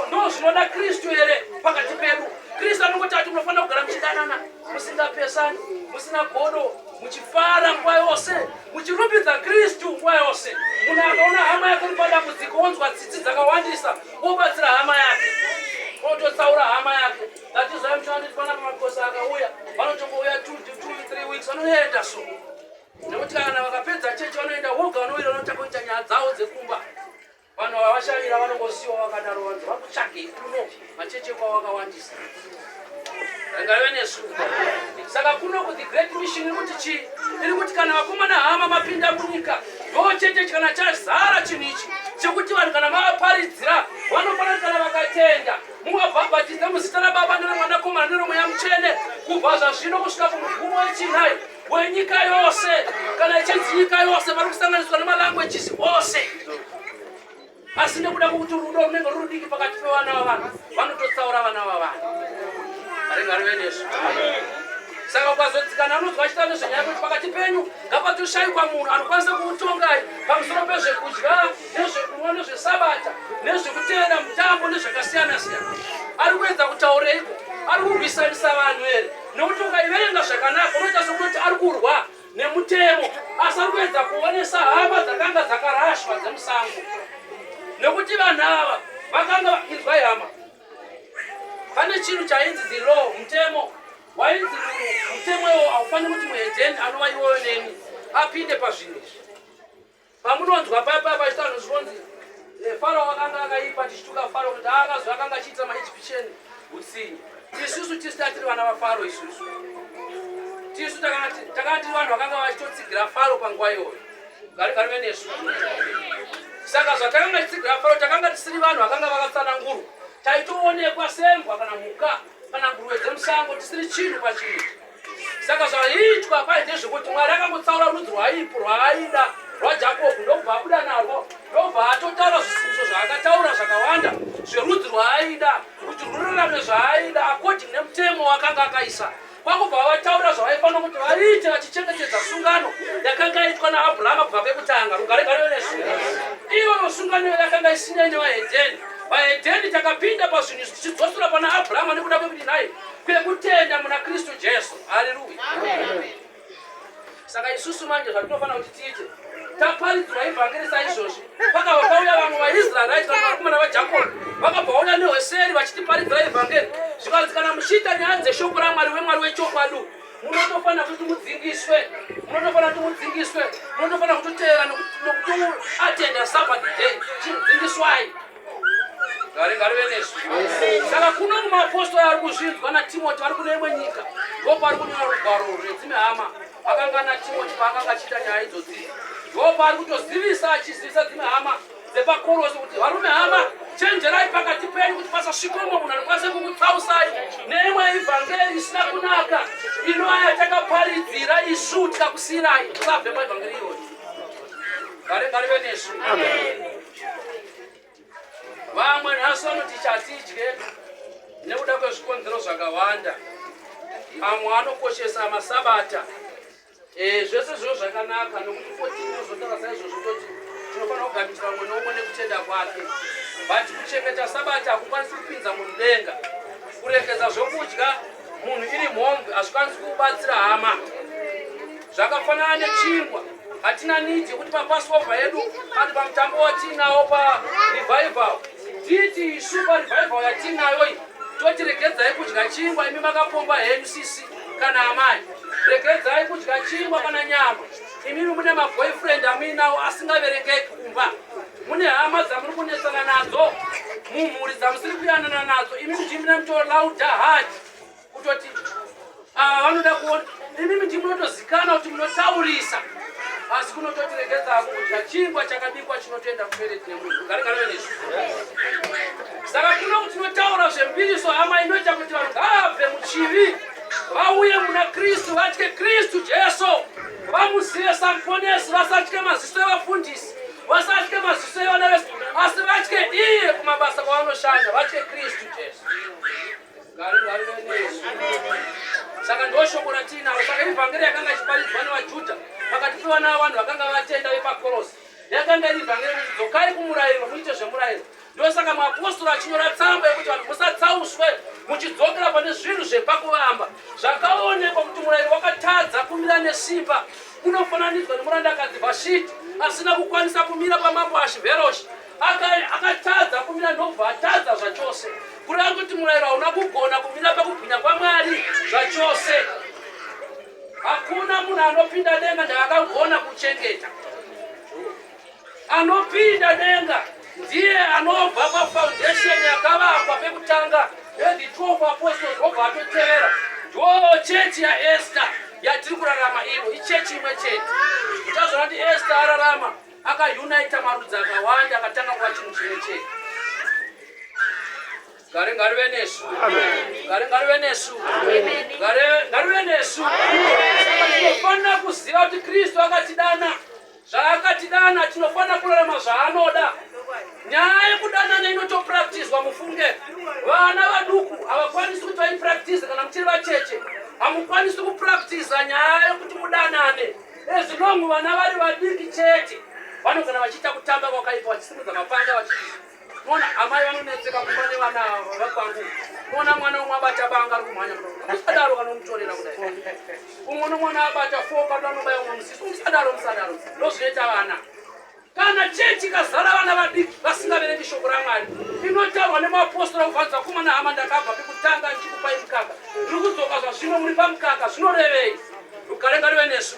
ndo zvinoda Kristu here pakati pedu. Kristu anongoti ati munofanira kugara muchidanana musingapesani musina godo muchifara nguva yose muchirumbidza Kristu nguva yose. Munhu akaona hama yake iri padambudziko onzwa tsitsi dzakawandisa obatsira hama yake ototsaura hama yake. Latizai muchanditi pana pamakosa akauya vanotongouya 2-3 weeks vanoenda so nekuti kana vakapedza chechi vanoenda woga vanowira vanotakuita nyaya dzavo dzekumba. Vanhu vavashavira vanongosiwa vakadaro vanhu vakutsvagei kuno macheche kwavo vakawandisa. Ngaive nesu. Saka kuno ku the great mission iri kuti chii? Iri kuti kana vakomana hama mapinda munyika ndocheche kana chazara chinhu ichi chekuti vanhu kana mavaparidzira vanofanira kana vakatenda muvabhabhatidza muzita raBaba neramwanakomana neromweya mutsvene kubva zvazvino kusvika kumugumo wechinhai wenyika yose kana ichinzi nyika yose vari kusanganiswa nemalangweges ose. Asi nekuda kwokuti rudo runenge ruri diki pakati pevana vavanhu vanototsaura vana vavanhu. Ngarive nesu. Saka ukazodzikana anonzwa achita nezvenyaya kuti pakati penyu ngapatoshayikwa munhu anokwanisa kuutongai pamusoro pezvekudya nezvekunwa nezvesabata nezvekuteera mutambo nezvakasiyana siyana. Ari kuedza kutaureiko? Ari kurwisanisa vanhu here? Nokuti ukaiverenga zvakanaka unoita sokunoti ari kurwa nemutemo asi ari kuedza kuonesa hama dzakanga dzakarashwa dzemusango. Nekuti vanhu ava vakanga inzwai hama pane chinhu chainzi the law mutemo wainzi mutemo iwo haufaniri kuti muhedheni anova iwoyo nemi apinde pazvinhu izvi. Pamunonzwa papa pachita vanhu zvinonzi Faro wakanga akaipa tichituka Faro kuti akazwa akanga achiita maEgyptian utsinye. Isusu tisita tiri vana vaFaro isusu. Tisu takanga tiri vanhu vakanga vachitotsigira Faro panguva iyoyo. Ngarive nesu. Saka zvatakanga tichitsigira Faro takanga tisiri vanhu vakanga vakatsanangurwa. Taitoonekwa sembwa kana mhuka kana nguruve dzemusango tisiri chinhu pachinhu. Saka zvaitwa kwaite zvekuti Mwari akangotsaura rudzi rwaipo rwaaida rwaJakobho ndobva abuda narwo ndobva atotaura zvisimbiso zvaakataura zvakawanda zverudzi rwaaida kuti rurarame zvaaida according nemutemo wakanga akaisa. Kwakubva vataura zvavaifanira kuti vaite vachichengetedza sungano yakanga yaitwa naAbhurahama kubva pekutanga. Rugaregare nesu. Iyoyo sungano yakanga isina nevahedheni. VaHedheni takapinda pazvinhu izvi tichidzosera pana Abhurahama nekuda kwekuti naye kwekutenda muna Kristu Jesu. Haleluya. Saka isusu manje zvatinofanira kuti tiite taparidzwa ivhangeri saizvozvi pakauya vamwe vaIsraerite vanakomana vaJakobho vakabva vauya nehweseri vachitiparidzira ivhangeri zvikanzi kana muchiita nyaya dzeshoko raMwari wemwari wechokwadi munotofanira kuti mudzingiswe munotofanira kutoteera nokuti atenda Sabbath day chidzingiswai. Ngarive nesu. Saka kuno mumapostori ari kuzvinzwa naTimoti vari kune imwe nyika ndopari kunyora rugwaro rwedzimwe hama akanga naTimoti paakanga achiita nyaya idzodzi ndopari kutozivisa achizivisa dzimwe hama dzepakorosi kuti varume hama chenjerai pakati penyu kuti pasasvikomo munhu anokwanisa kukutsausai neimwe ivhangeri isina kunaka inova yatakaparidzira isu tikakusiyirai musabve paivhangeri iyoyo. Ngarive nesu. Vamwe nhasi vanoti chatidye nekuda kwezvikonzero zvakawanda. Amwe anokoshesa masabata. Zvese zviro zvakanaka nokuti 14 zvotaura saizvozvo toti tinofanira kugamuchira mumwe nomwe nekutenda kwake. But kuchengeta sabata hakukwanisi kupinza munhu denga. Kurekeza zvokudya munhu iri mhombe hazvikwanisi kubatsira hama. Zvakafanana nechingwa. Hatina nidi kuti paPassover yedu kana pamutambo watinawo parevival titi isu parevival yatinayo iyi toti regedzai kudya chingwa imi makapomba henyu sisi kana amai. Regedzai kudya chingwa kana nyama. Imimi mune maboyfriend amuinawo asingaverengeki kumba. Mune hama dzamuri kunesana nadzo mumhuri dzamusiri kuyanana nadzo. Imimi ndimune mutolouda hard kutoti vanoda kuona imimi ndimunotozikana kuti munotaurisa asi kunototiregedza kudya chingwa chakabikwa chinotenda kupere tine munhu. Gare nesu. Saka kuno tinotaura zvembiriso hama inoita kuti vanhu ngavabve muchivi vauye muna Kristu, vatye Kristu Jesu, vamuzive samuponesi, vasatye maziso evafundisi, vasatye maziso evana vese, asi vatye iye kumabasa kwavanoshanda, vatye Kristu Jesu. Gare nesu. Saka ndoshoko ratinaro. Saka ivhangeri yakanga ichiparidzwa nevaJudha pakati pevana vanhu vakanga vatenda vepakorosi yakanga iri vhangeri kuti dzokai kumurayiro muite zvemurayiro. Ndosaka muapostoli achinyora tsamba yekuti vanhu musatsauswe muchidzokera pane zvinhu zvepakuvamba zvakaonekwa kuti murayiro wakatadza kumira nesimba. Unofananidzwa nemurandakadzi Vhashiti asina kukwanisa kumira pamambo Ahasveroshi, akatadza kumira ndobva atadza zvachose. Kureva kuti murayiro hauna kugona kumira pakubwinya kwaMwari zvachose. Hakuna munhu anopinda denga ndaakagona kuchengeta. Anopinda denga ndiye anobva pafoundation yakavakwa pekutanga the 12 apostles obva atotevera. Ndo chechi yaEsther yatiri kurarama ino, ichechi imwe chete. Utazoona kuti Esther ararama akaunita marudzi akawanda akatanga kuva chinhu chimwe chete. Ngarive nesu. Ngarive nesu. Ngarive nesu. Saka tinofanira kuziva kuti Kristu akatidana. Zvaakatidana tinofanira kurarama zvaanoda. Nyaya yekudanana inotopracticwa mufunge. Vana vaduku havakwanisi kuti vaipractice kana muchiri vacheche. Hamukwanisi kupractice nyaya yekuti mudanane. Ezvinongu vana vari vadiki chete vanogona vachiita kutamba kwakaipa vachisimudza mapanga Mona amai vanonetseka kumba nevana vakwangu. Mona mwana umwe abata banga ari kumhanya kuda. Musadaro kanomutorera kudai. Umwe nomwana abata foka anobaya umwe musisi. Musadaro. Ndozvinoita vana. Kana chechi kazara vana vadiki vasingaverengi shoko raMwari. Inotaurwa nemaapostoli kubvunza kumana hama ndakabva pekutanga ndichikupai mukaka. Ndiri kudzoka zvazvino muri pamukaka zvinorevei? Ngarive nesu.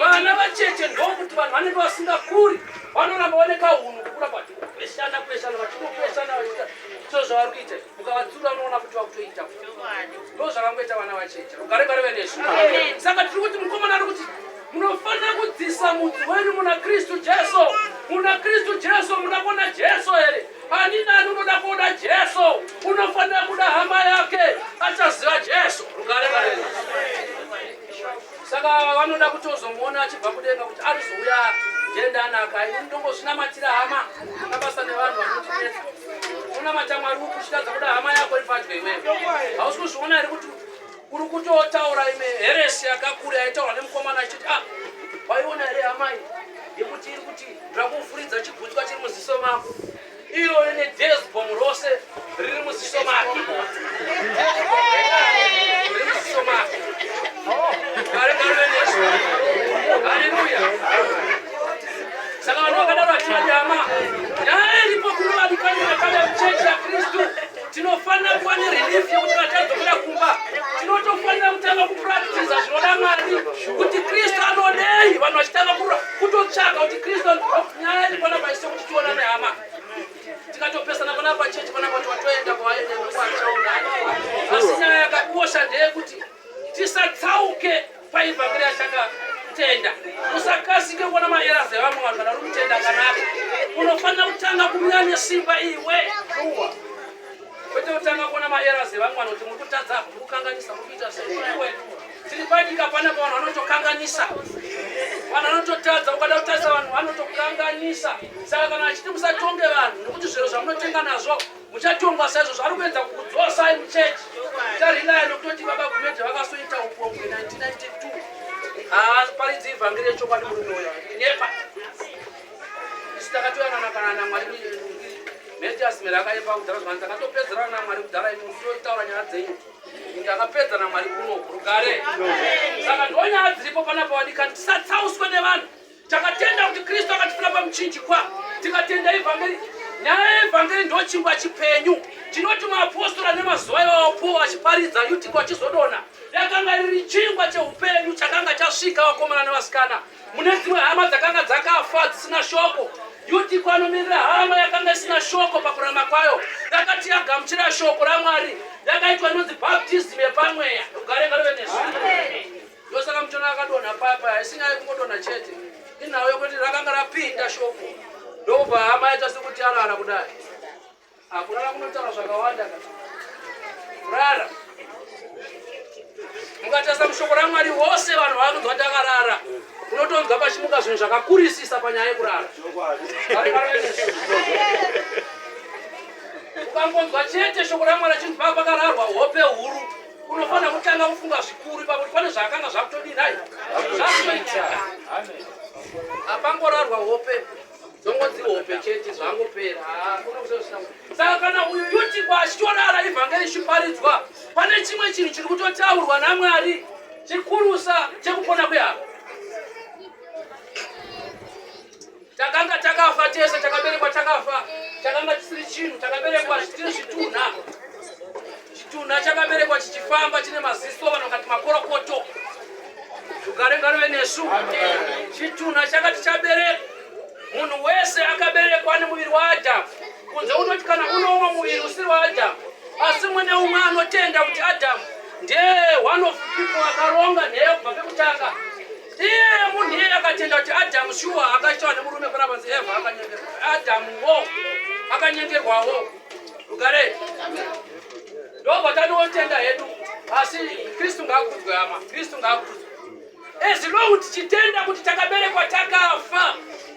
Vana vacheche ndokuti vanhu vanenge vasingakuri vanoramba vaneka hunhu kukura pati kupeshana vachikupeshana vachiita izvo zvavari kuita. Mukavatsura unoona kuti vakutoita. Ndo zvakangoita vana vacheche. Ngarive nesu. Saka tiri kuti mukomana ari kuti munofanira kudzisa mudzi wenyu muna Kristu Jesu. Muna Kristu Jesu munakona Jesu here. Ani nani unoda kuona Jesu. Unofanira kuda hama yake achaziva Jesu. Ngarive nesu. Saka vanoda kutozomuona achibva kudenga kuti arizouya ndendanaka. Ini ndongozvinamatira hama nabasa nevanhu vanotinetsa. Unamata Mwari ukuchitadza kuda hama yako iri padyo iwewe. Hausi kuzviona here kuti uri kutotaura ime heresi yakakura yaitaurwa nemukomana achiti waiona here hama iyi yekuti iri kuti ndakufuridza chigutswa chiri muziso mako. Iyo ine Desbom rose riri muziso make. Riri muziso make. Haleluya. Saka vanhu vakadaro vatinodama. Nyaya iripo kunovanikani vakada muchechi yaKristu. Tinofanira kuva nerelief yekuti vatadzokera kumba. Tinotofanira kutanga kupractice zvinoda Mwari. Kuti Kristu anodei. Vanhu vachitanga kutotsvaka kuti Kristu nyaya iri panapa isise kuti tiona nehama. Tikatopesana panapa chechi panapa twatoenda kwaende kwachaona. Asi nyaya yakakosha ndeyekuti tisatsauke paivhangeri yachakatenda. Usakasike kuona maerasi evamwe vanhu kana uri kutenda kanaka. Unofanira kutanga kumira nesimba iwe. Kwete kutanga kuona maerasi evamwe vanhu kuti muri kutadza, muri kukanganisa, muri kuita sei. Iwe tiri panyika panapa vanhu vanotokanganisa. Vanhu vanototadza, ukada kutarisa vanhu vanotokanganisa. Saka kana achiti musatonge vanhu nekuti zviro zvamunotenga nazvo muchatongwa saizvozvo ari kuedza kukudzosai muchechi. Tarilaya nokutoti baba Gumede vakasoita upombwe 1992. Paridzi ivhangeri yechokwadi murume uya nepa. Isi takatoyanana kana naMwari Metias Mirakaipa kudhara zvanzi takatopedzera naMwari kudhara ino totaura nyaya dzenyu. Ndakapedza naMwari kuno rugare. Saka ndo nyaya dziripo panapa wadikani tisatsauswe nevanhu. Takatenda kuti Kristu akatifira pamuchinji kwa. Tikatenda ivhangeri. Nyaya yevhangeri ndo chingwa chipenyu. Tinoti maapostoli nemazuva iwapo achiparidza Yutiko achizodona. Yakanga riri chingwa cheupenyu chakanga chasvika vakomana nevasikana. Mune dzimwe hama dzakanga dzakafa dzisina shoko. Yutiko anomirira hama yakanga isina shoko pakurama kwayo. Yakati yagamuchira shoko raMwari. Yakaitwa inonzi baptism yepamweya. Ngarive nesu. Ndosaka muchona akadonha papa, isinyaya kungodonha chete. inayo kuti rakanga rapinda shoko ndobva hama yaita sekuti arara kudai. Kurara kunotaura zvakawanda kurara mukatasa mushoko raMwari wose vanhu vakunzwa takarara unotonzwa pachimuka zvinhu zvakakurisisa panyaya yekurara. Ukangonzwa chete shoko raMwari achinzwa pakararwa hope huru unofanira kutanga kufunga zvikuru ipapo pane zvakanga zvakutodinai zvakutoitika. Apangorarwa hope dzongodzi hope chete zvangopera. Saka kana uyu yutikwa achitorara ivhangeri ichiparidzwa pane chimwe chinhu chiri kutotaurwa naMwari chikurusa chekupona kweapa. Takanga takafa tese, takaberekwa takafa, takanga tisiri chinhu, takaberekwa tiri zvitunha. Chitunha chakaberekwa chichifamba chine maziso vanhu vakati makorokoto. Tugare ngarive nesu. Chitunha chakati chaberekwa munhu wese akaberekwa nemuviri waAdhamu. Kunze unoti kana unoumwe muviri usiri waAdhamu, asi mwene umwe anotenda kuti Adhamu ndiye one of people akaronga nheyo kubva pekutanga. Iye munhu iye akatenda kuti Adhamu shuwa akaitwa nemurume pana panzi Eva akanyengerwa. Adhamuwo akanyengerwawo. Ugare. Ndobva tanotenda hedu. Asi Kristu ngaakudzwe hama. Kristu ngaakudzwe. Ezilo tichitenda kuti takaberekwa takafa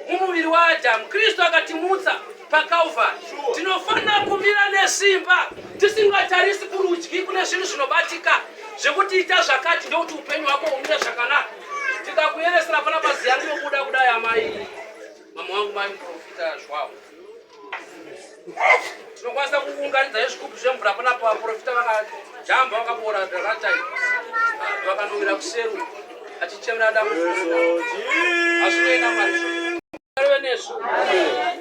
mumuviri waAdhamu, Kristu akatimutsa paKalvari. Tinofanira kumira nesimba tisingatarisi kurudyi kune zvinhu zvinobatika zvekuti ita zvakati ndokuti upenyu hwako humire zvakanaka. Tikakuyeresera pana paziya rinobuda kudai amai mama wangu mai muprofita zvavo. Tinokwanisa kuunganidza zvigubu zvemvura pana paprofita vakajamba vakabora zvakatai vakanowira kuseru achichemera Adamu azvinoenda Mwari nezvo.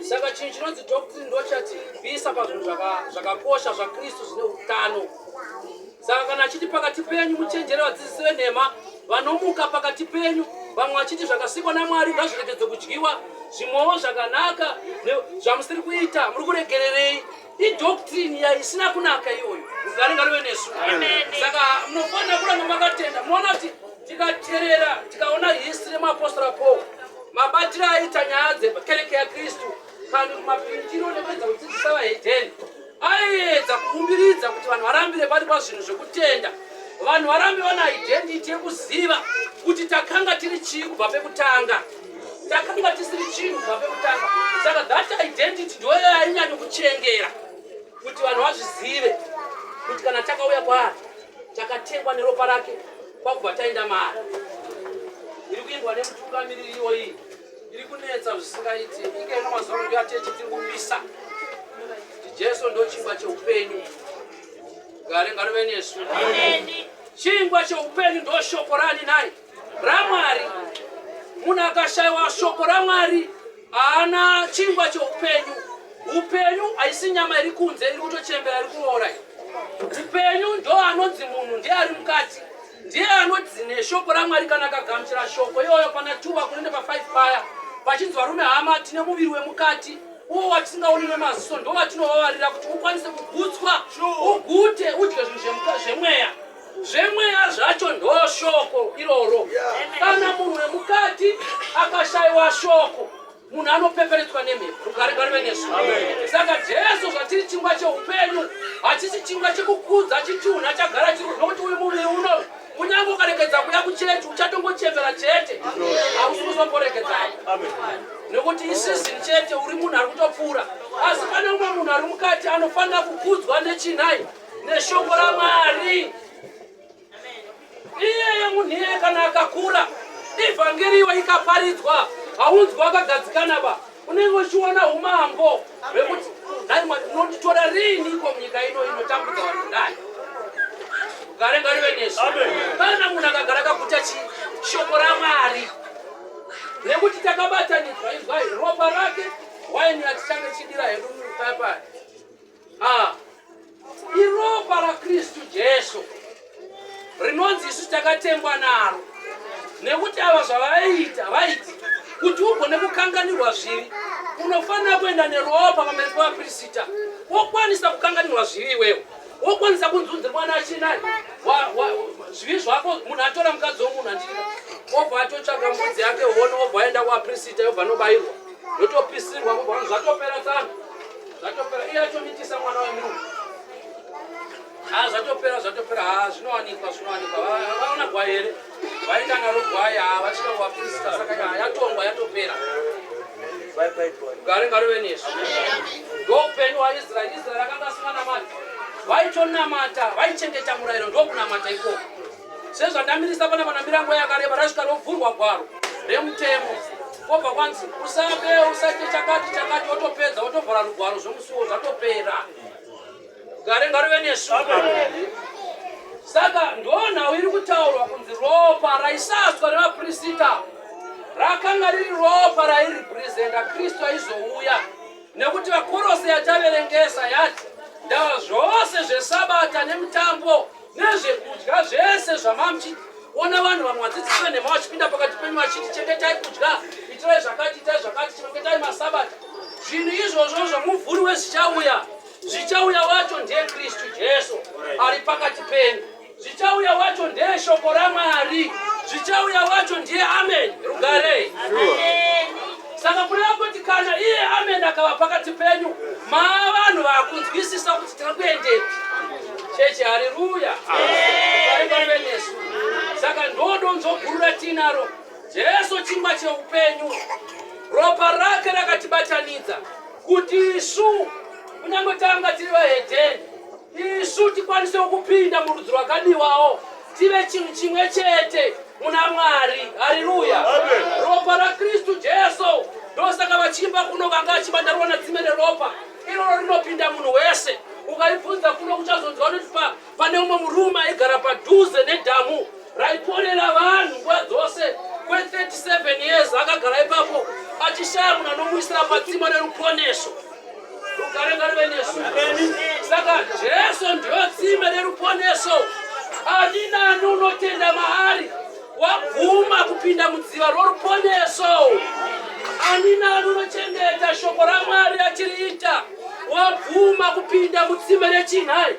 Saka chinhu chinonzi doctrine ndochatibvisa pazvinhu zvakakosha zvaKristu zvine utano. Saka kana achiti pakati penyu muchenjere vadzidzisi venhema vanomuka pakati penyu, vamwe vachiti zvakasikwa naMwari ngazviregedze kudyiwa, zvimwewo zvakanaka zvamusiri kuita muri kuregererei. Idoctrine yaisina kunaka iyoyo. Mugare ngarive nesu. Saka munofanira kuramba makatenda. Munoona kuti tikateerera tikaona history yemaapostoli Paul mabatiro aita nyaya dzekereke yaKristu kandi kumapindiro nekuedza kudzidzisa vahedheni aiedza kuumbiridza kuti vanhu varambire pari pazvinhu zvekutenda, vanhu varambe vana identity yekuziva kuti takanga tiri chii kubva pekutanga, takanga tisiri chinhu kubva pekutanga. Saka that identity ndiyo yainyanya kuchengera kuti vanhu vazvizive kuti kana takauya kwaari takatengwa neropa rake kwakubva taenda maari. Iri kuendwa nemutungamiriri iyoyi iri kunetsa zvisingaiti. Ike mazuva ndio atechi tikumbisa kuti Jesu ndo chingwa cheupenyu. Gare ngarive nesu. Chingwa cheupenyu ndo shoko rani naye raMwari. Munhu akashayiwa shoko raMwari haana chingwa cheupenyu. Upenyu haisi nyama iri kunze iri kutochembera iri kuora. Upenyu ndo anonzi munhu ndiye ari mukati, ndiye anodzine shoko raMwari. Kana akagamuchira shoko iyoyo pana 2 Vakorinto pa 5 paya pachinzi varume hama tine muviri wemukati uwo watisingaoni nemaziso ndo watinovavarira kuti ukwanise kugutswa ugute udye zvinhu zvemweya. Zvemweya zvacho ndo shoko iroro. Kana munhu wemukati akashayiwa shoko munhu anopeperetswa nemhepo. Rugare ngarive nesu. Saka Jesu zvatiri chingwa cheupenyu hachisi chingwa chekukudza chitunha chagara chiri nokuti uyu muviri uno kunyange ukarekedza kuya kuchechi uchatongochembera chete hausi kuzomborekedza nekuti isizini chete uri munhu ari kutopfuura. Asi pane umwe munhu ari mukati anofanira kukudzwa nechinhai neshoko raMwari. Iyeye munhu iyeye kana akakura ivhangeri iwe ikaparidzwa haunzwi wakagadzikana ba unenge uchiona umambo hwekuti dai munonditora riiniko munyika ino inotambudza vanhu kudai. Gare ngarive nesu. Kana munhu akagara akaguta shoko raMwari nekuti takabatanidzwa izwai ropa rake waini yatichange chidira hedu payapaya. Iropa raKristu Jesu rinonzi isu takatengwa naro nekuti ava zvavaita vaiti kuti ugone kukanganirwa zvivi unofanira kuenda neropa pamberi pavaprista wokwanisa kukanganirwa zvivi iwewe, wokwanisa kunzunzirwa nachinai zvivi zvako. Munhu atora mukadzi womunhu andika obva atotsvaga mbudzi yake hono obva aenda kuaprista yobva nobayirwa yotopisirwa kubva zvatopera tsana zvatopera iye atomitisa mwana wemunhu zvatopera zvinowanikwa vaona gwai here vaenda naro gwai vasvika kuaprista saka yatongwa yatopera gare ngaruve nesu ndoupenyu hwaisraeri akanga asinganamata vaitonamata vaichengeta murayiro ndokunamata ikoko sezvandamirisa pana vanamira nguva yakareba rasvika rovhurwa gwaro remutemo kobva kwanzi usabe usaite chakati wotopedza wotovhara rugwaro zvomusuwo zvatopera gare ngaruve nesu saka ndonhau iri kutaurwa kunzi ropa raisaswa remaprista rakanga riri ropa rairirepresenta kristu aizouya nekuti vakorose yataverengesa yati ndava zvose zvesabata nemutambo nezvekudya zvese zvamamuchiona vanhu vamwe vadzidzisi venhema vachipinda pakati penyu vachiti chengetai kudya itirai zvakati chengetai masabata zvinhu izvozvo muvhuri zvichauya wacho ndiye kristu jesu ari pakati penyu zvichauya wacho ndiye shoko raMwari zvichauya wacho ndiye amen rugarei saka kureva kuti kana iye amen akava pakati penyu vanhu vakunzwisisa kuti tiri kuendepi chechi haleluya nesu saka ndodonzo guru ratinaro jesu chingwa cheupenyu ropa rake rakatibatanidza kuti isu kunyange tanga tiri vahedheni isu tikwanise kupinda murudzi rwakadiwawo tive chinhu chimwe chete muna Mwari haleluya ropa rakristu jesu ndosaka vachimba kuno vanga achibandarwa nadzimwe neropa iroro rinopinda munhu wese ukaibvunza kuno kuchazonzwa kuti pane umwe murume aigara padhuze nedhamu raiponera vanhu nguva dzose kwe37 years akagara ipapo achishaya munhu anomuisira patsima neruponeso rugare ngaruve nesu saka jesu ndiyo tsime neruponeso ani nani unotenda maari wabvuma kupinda mudziva roruponeso ani nani unochengeta shoko raMwari achiriita wabvuma kupinda mutsime rechinhai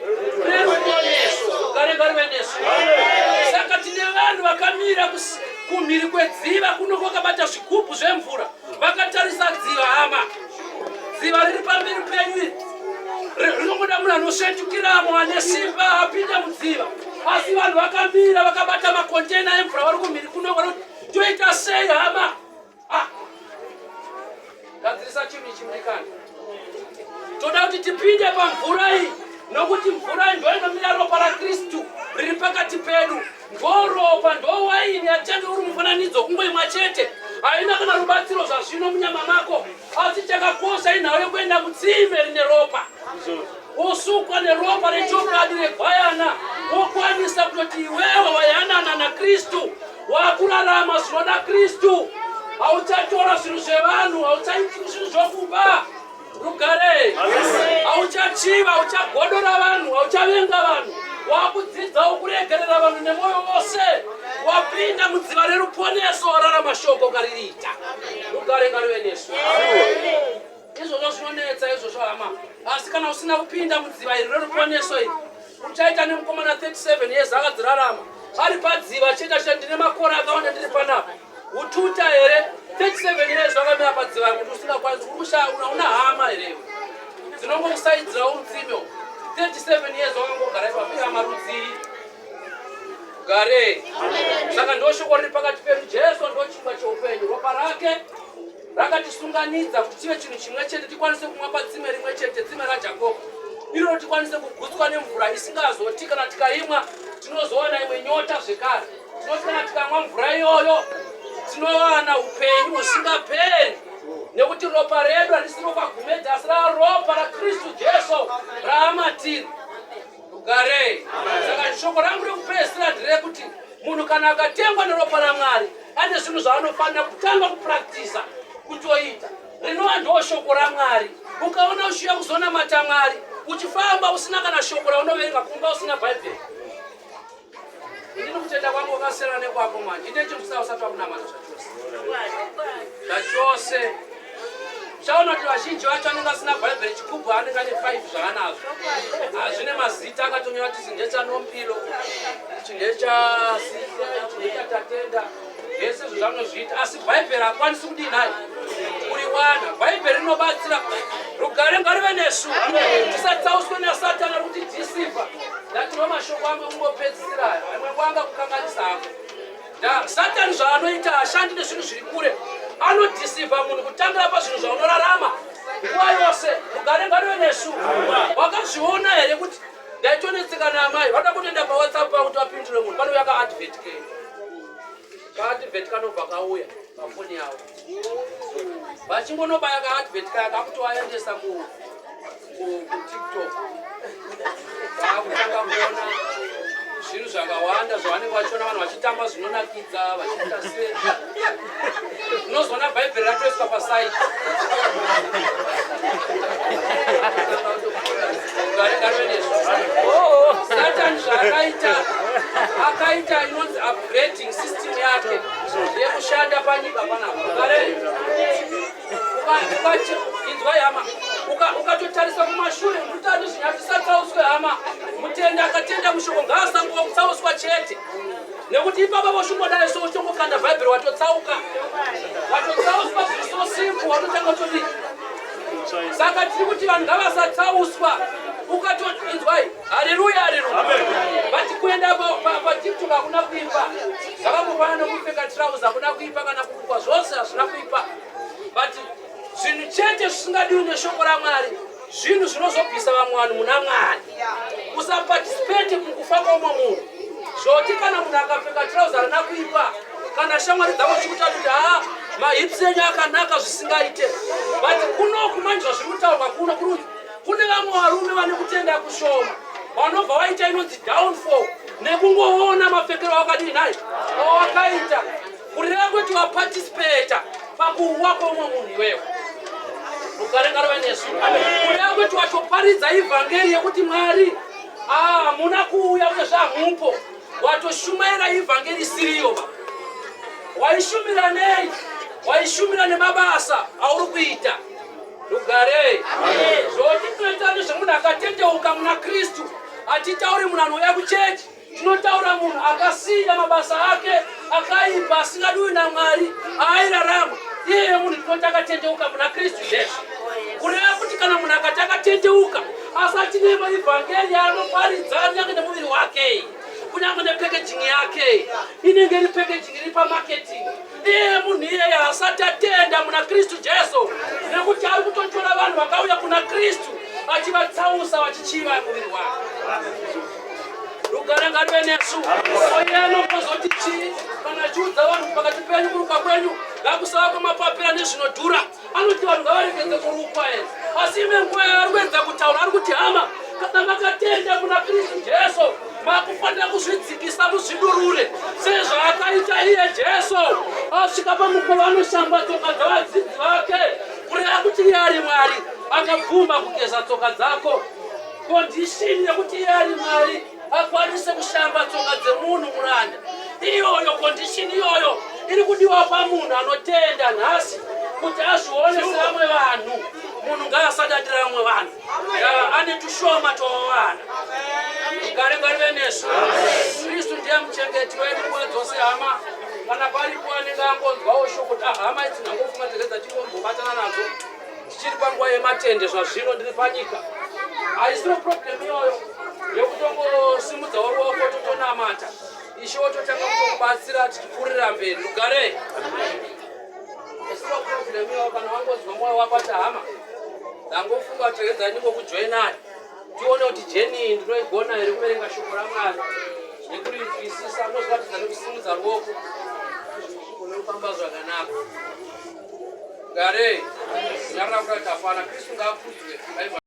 reruponeso gare ngaruve nesu saka tine vanhu vakamira kumhiri kwedziva kuno kwakabata zvigubhu zvemvura vakatarisa dziva hama dziva riri pamberi penyu rinongoda munhu anosvetukiramo ane simba apinde mudziva asi vanhu vakamira vakabata makontena emvura vari kumhiri kuno vari kuti toita sei hama gadzirisa chinhu chimwekani toda kuti tipinde pamvura iyi nokuti mvura iyi ndo inomira ropa rakristu riri pakati pedu ndoropa ndowaini yatenge uri mufananidzo kungoimwa chete haina kana rubatsiro zvazvino munyama mako asi chakakosha inhau yekuenda mutsime rine ropa usukwa neropa rechokwadi regwayana wokwanisa kutoti iwewe wayanana nakristu wakurarama zvinoda kristu hauchatora zvinhu zvevanhu hauchaiti zvinhu zvokuba rugare hauchachiva hauchagodora vanhu hauchavenga vanhu wakudzidzawo kuregerera vanhu nemwoyo wose wapinda mudziva reruponeso wararama shoko kaririita rugare ngaruve nesu izvozvo zvinonetsa izvozvo hama asi kana usina kupinda mudziva iri reruponeso iri uchaita nemukomana 37 years akadzirarama ari padziva chete ndine makore akawanda ndiri panapa ututa here 37 years wakamira padziva kuti usingakwanisi una hama here dzinongokusaidzirawo mutsime 37 years wakangogara ipapo amarudzii gare saka ndoshoko riri pakati pedu jesu ndo chingwa cheupenyu ropa rake rakatisunganidza kuti tive chinhu chimwe chete tikwanise kumwa patsime rimwe chete tsime raJakobho iro tikwanise kugutswa nemvura isingazoti kana tikaimwa tinozowana imwe nyota zvekare tinoti kana tikamwa mvura iyoyo tinowana upenyu husingaperi nekuti ropa redu harisi ropa gumedza asi ropa rakristu jesu raamatiri rugare saka shoko rangu rekupedzisira nderekuti munhu kana akatengwa neropa raMwari ane zvinhu zvaanofanira kutanga kupraktisa kutoita rinova ndo shoko raMwari ukaona ushiya kuzonamata Mwari uchifamba usina kana shoko raunoverenga kumba usina bhaibheri ndini kutenda kwangu wakasiyana nekwako manje ine chinhu chisava usati wakunamata zvachose uchaona kuti vazhinji vacho anenge asina bhaibheri chigubhu anenge ane 5 zvaanazvo hazvine mazita akatonyora kuti ichi ndechanombilo ichi ndechasisa ichi ndechatatenda zvamunozviita, asi bhaibheri hakwanisi kudinai kuriwana. Bhaibheri rinobatsira. Rugare ngarive nesu, tisatsauswe naSatani ari kutidhisiva. Ndatinwa mashoko amwe kungopedzisira, amwe kwanga kukanganisa hako. Satani zvaanoita hashandi nezvinhu zviri kure, anodhisiva munhu kutangira pazvinhu zvaunorarama nguva yose. Rugare ngarive nesu. Wakazviona here kuti ndaitonetseka naamai vada kutoenda paWhatsApp pakuti vapindure munhu, panouya kaadvert ke kaadvert kanobva kauya pafoni yavo, vachingonobaya kaadvert kaya kakutovaendesa kuTikTok. Vakutanga kuona zvinhu zvakawanda zvavanenge vachiona vanhu vachitamba zvinonakidza, vachiita sei. Unozoona bhaibheri ratoiswa pasaiti. Satani zvaakaita, akaita inonzi upgrading system yake yekushanda panyika panapa. Inzwai hama, ukatotarisa kumashure mutani zvinyatisatsauswe hama, mutenda akatenda mushoko ngaasanguva kutsauswa chete, nekuti ipapa voshungodai so uchongokanda bhaibheri watotsauka, watotsauswa zviri so simple, watotanga kutodii. Saka tiri kuti vanhu ngavasatsauswa. Inzwai, haleluya, haleluya. Vati kuenda paTikTok hakuna kuipa, zvakangofana nokupfeka trouser hakuna kuipa, kana kurukwa zvose hazvina kuipa. But zvinhu chete zvisingadiwi neshoko raMwari, zvinhu zvinozobvisa vamwe vanhu muna Mwari. Usaparticipate mukufa kwomwe munhu. Zvoti kana munhu akapfeka trouser harina kuipa, kana shamwari dzavo chikutaura kuti mahips enyu akanaka zvisingaite. But kunoku manje zvazviri kutaurwa kuno kune vamwe varume vane kutenda kushoma vanobva vaita inonzi downfall nekungoona mapfekero akadii naye awakaita, kureva kuti waparticipata pakuwa kwomwe munhu iwewe. Rugare ngarive nesu. Kureva kuti watoparidza ivhangeri yekuti Mwari hamuna kuuya kwezvamhupo, watoshumaira ivhangeri isiriyo. Waishumira nei? Waishumira nemabasa auri kuita. Rugare. Zvoti tinoita nezvemunhu akatendeuka muna Kristu. Hatitauri munhu anouya kuchechi, tinotaura munhu akasiya mabasa ake akaipa, asingadiwi naMwari, airarama. Iyeye munhu tinoti akatendeuka muna Kristu Jesu. Kureva kuti kana munhu akati akatendeuka asati neivhangeri anoparidza kunyange nemuviri wake, kunyange nepackaging yake inenge iri packaging iri pamarketing. Iyeye munhu iyeye asati atenda muna Kristu Jesu, nekuti ari kutotora vanhu vakauya kuna Kristu achivatsausa vachichiva muviri wake. Rugare ngarive nesu. Iye anozoti chii kana achiudza vanhu pakati penyu kuruka kwenyu ngakusava kwamapapira nezvinodhura, anoti vanhu ngavaregedze kurukwa here. Asi ime nguva yaari kuedza kutaura ari kuti hama, kana makatenda kuna Kristu Jesu makufanira kuzvidzikisa muzvidurure sezvaakaita iye Jesu. Asvika pamukova anoshamba tsoka dzavadzidzi vake, kureva kuti iye ari Mwari akabvuma kugeza tsoka dzako. Kondishini yekuti iye ari Mwari akwanise kushamba tsoka dzemunhu muranda, iyoyo kondishini iyoyo iri kudiwa pamunhu anotenda nhasi kuti azvione sevamwe vanhu. Munhu ngaasadadira vamwe vanhu, ane tushoma tovana. Rugare ngarive nesu. Kristu ndiye muchengeti wedu nguva dzose hama. Kana paripo anenge angonzwawo shoko kuti hama idzi ndangofunga dzegedza chingombobatana nadzo tichiri panguva yematende zvazvino ndiri panyika. Haisiro problem iyoyo yekutongosimudzawo ruoko totonamata, Ishe wototanga kutokubatsira tichipfuurira mberi. Rugare. Haisiro problem iyoyo kana wangonzwa mwoyo wako ati hama ndangofunga kuti tegedza ndingokujoinai tione kuti jeni ndinoigona here kuverenga shoko raMwari nekurinzwisisa. Ndozviratidza nekusimudza ruoko nekufamba zvakanaka. Rugare. Nyarara kuti hapana. Kristu ngaakudzwe.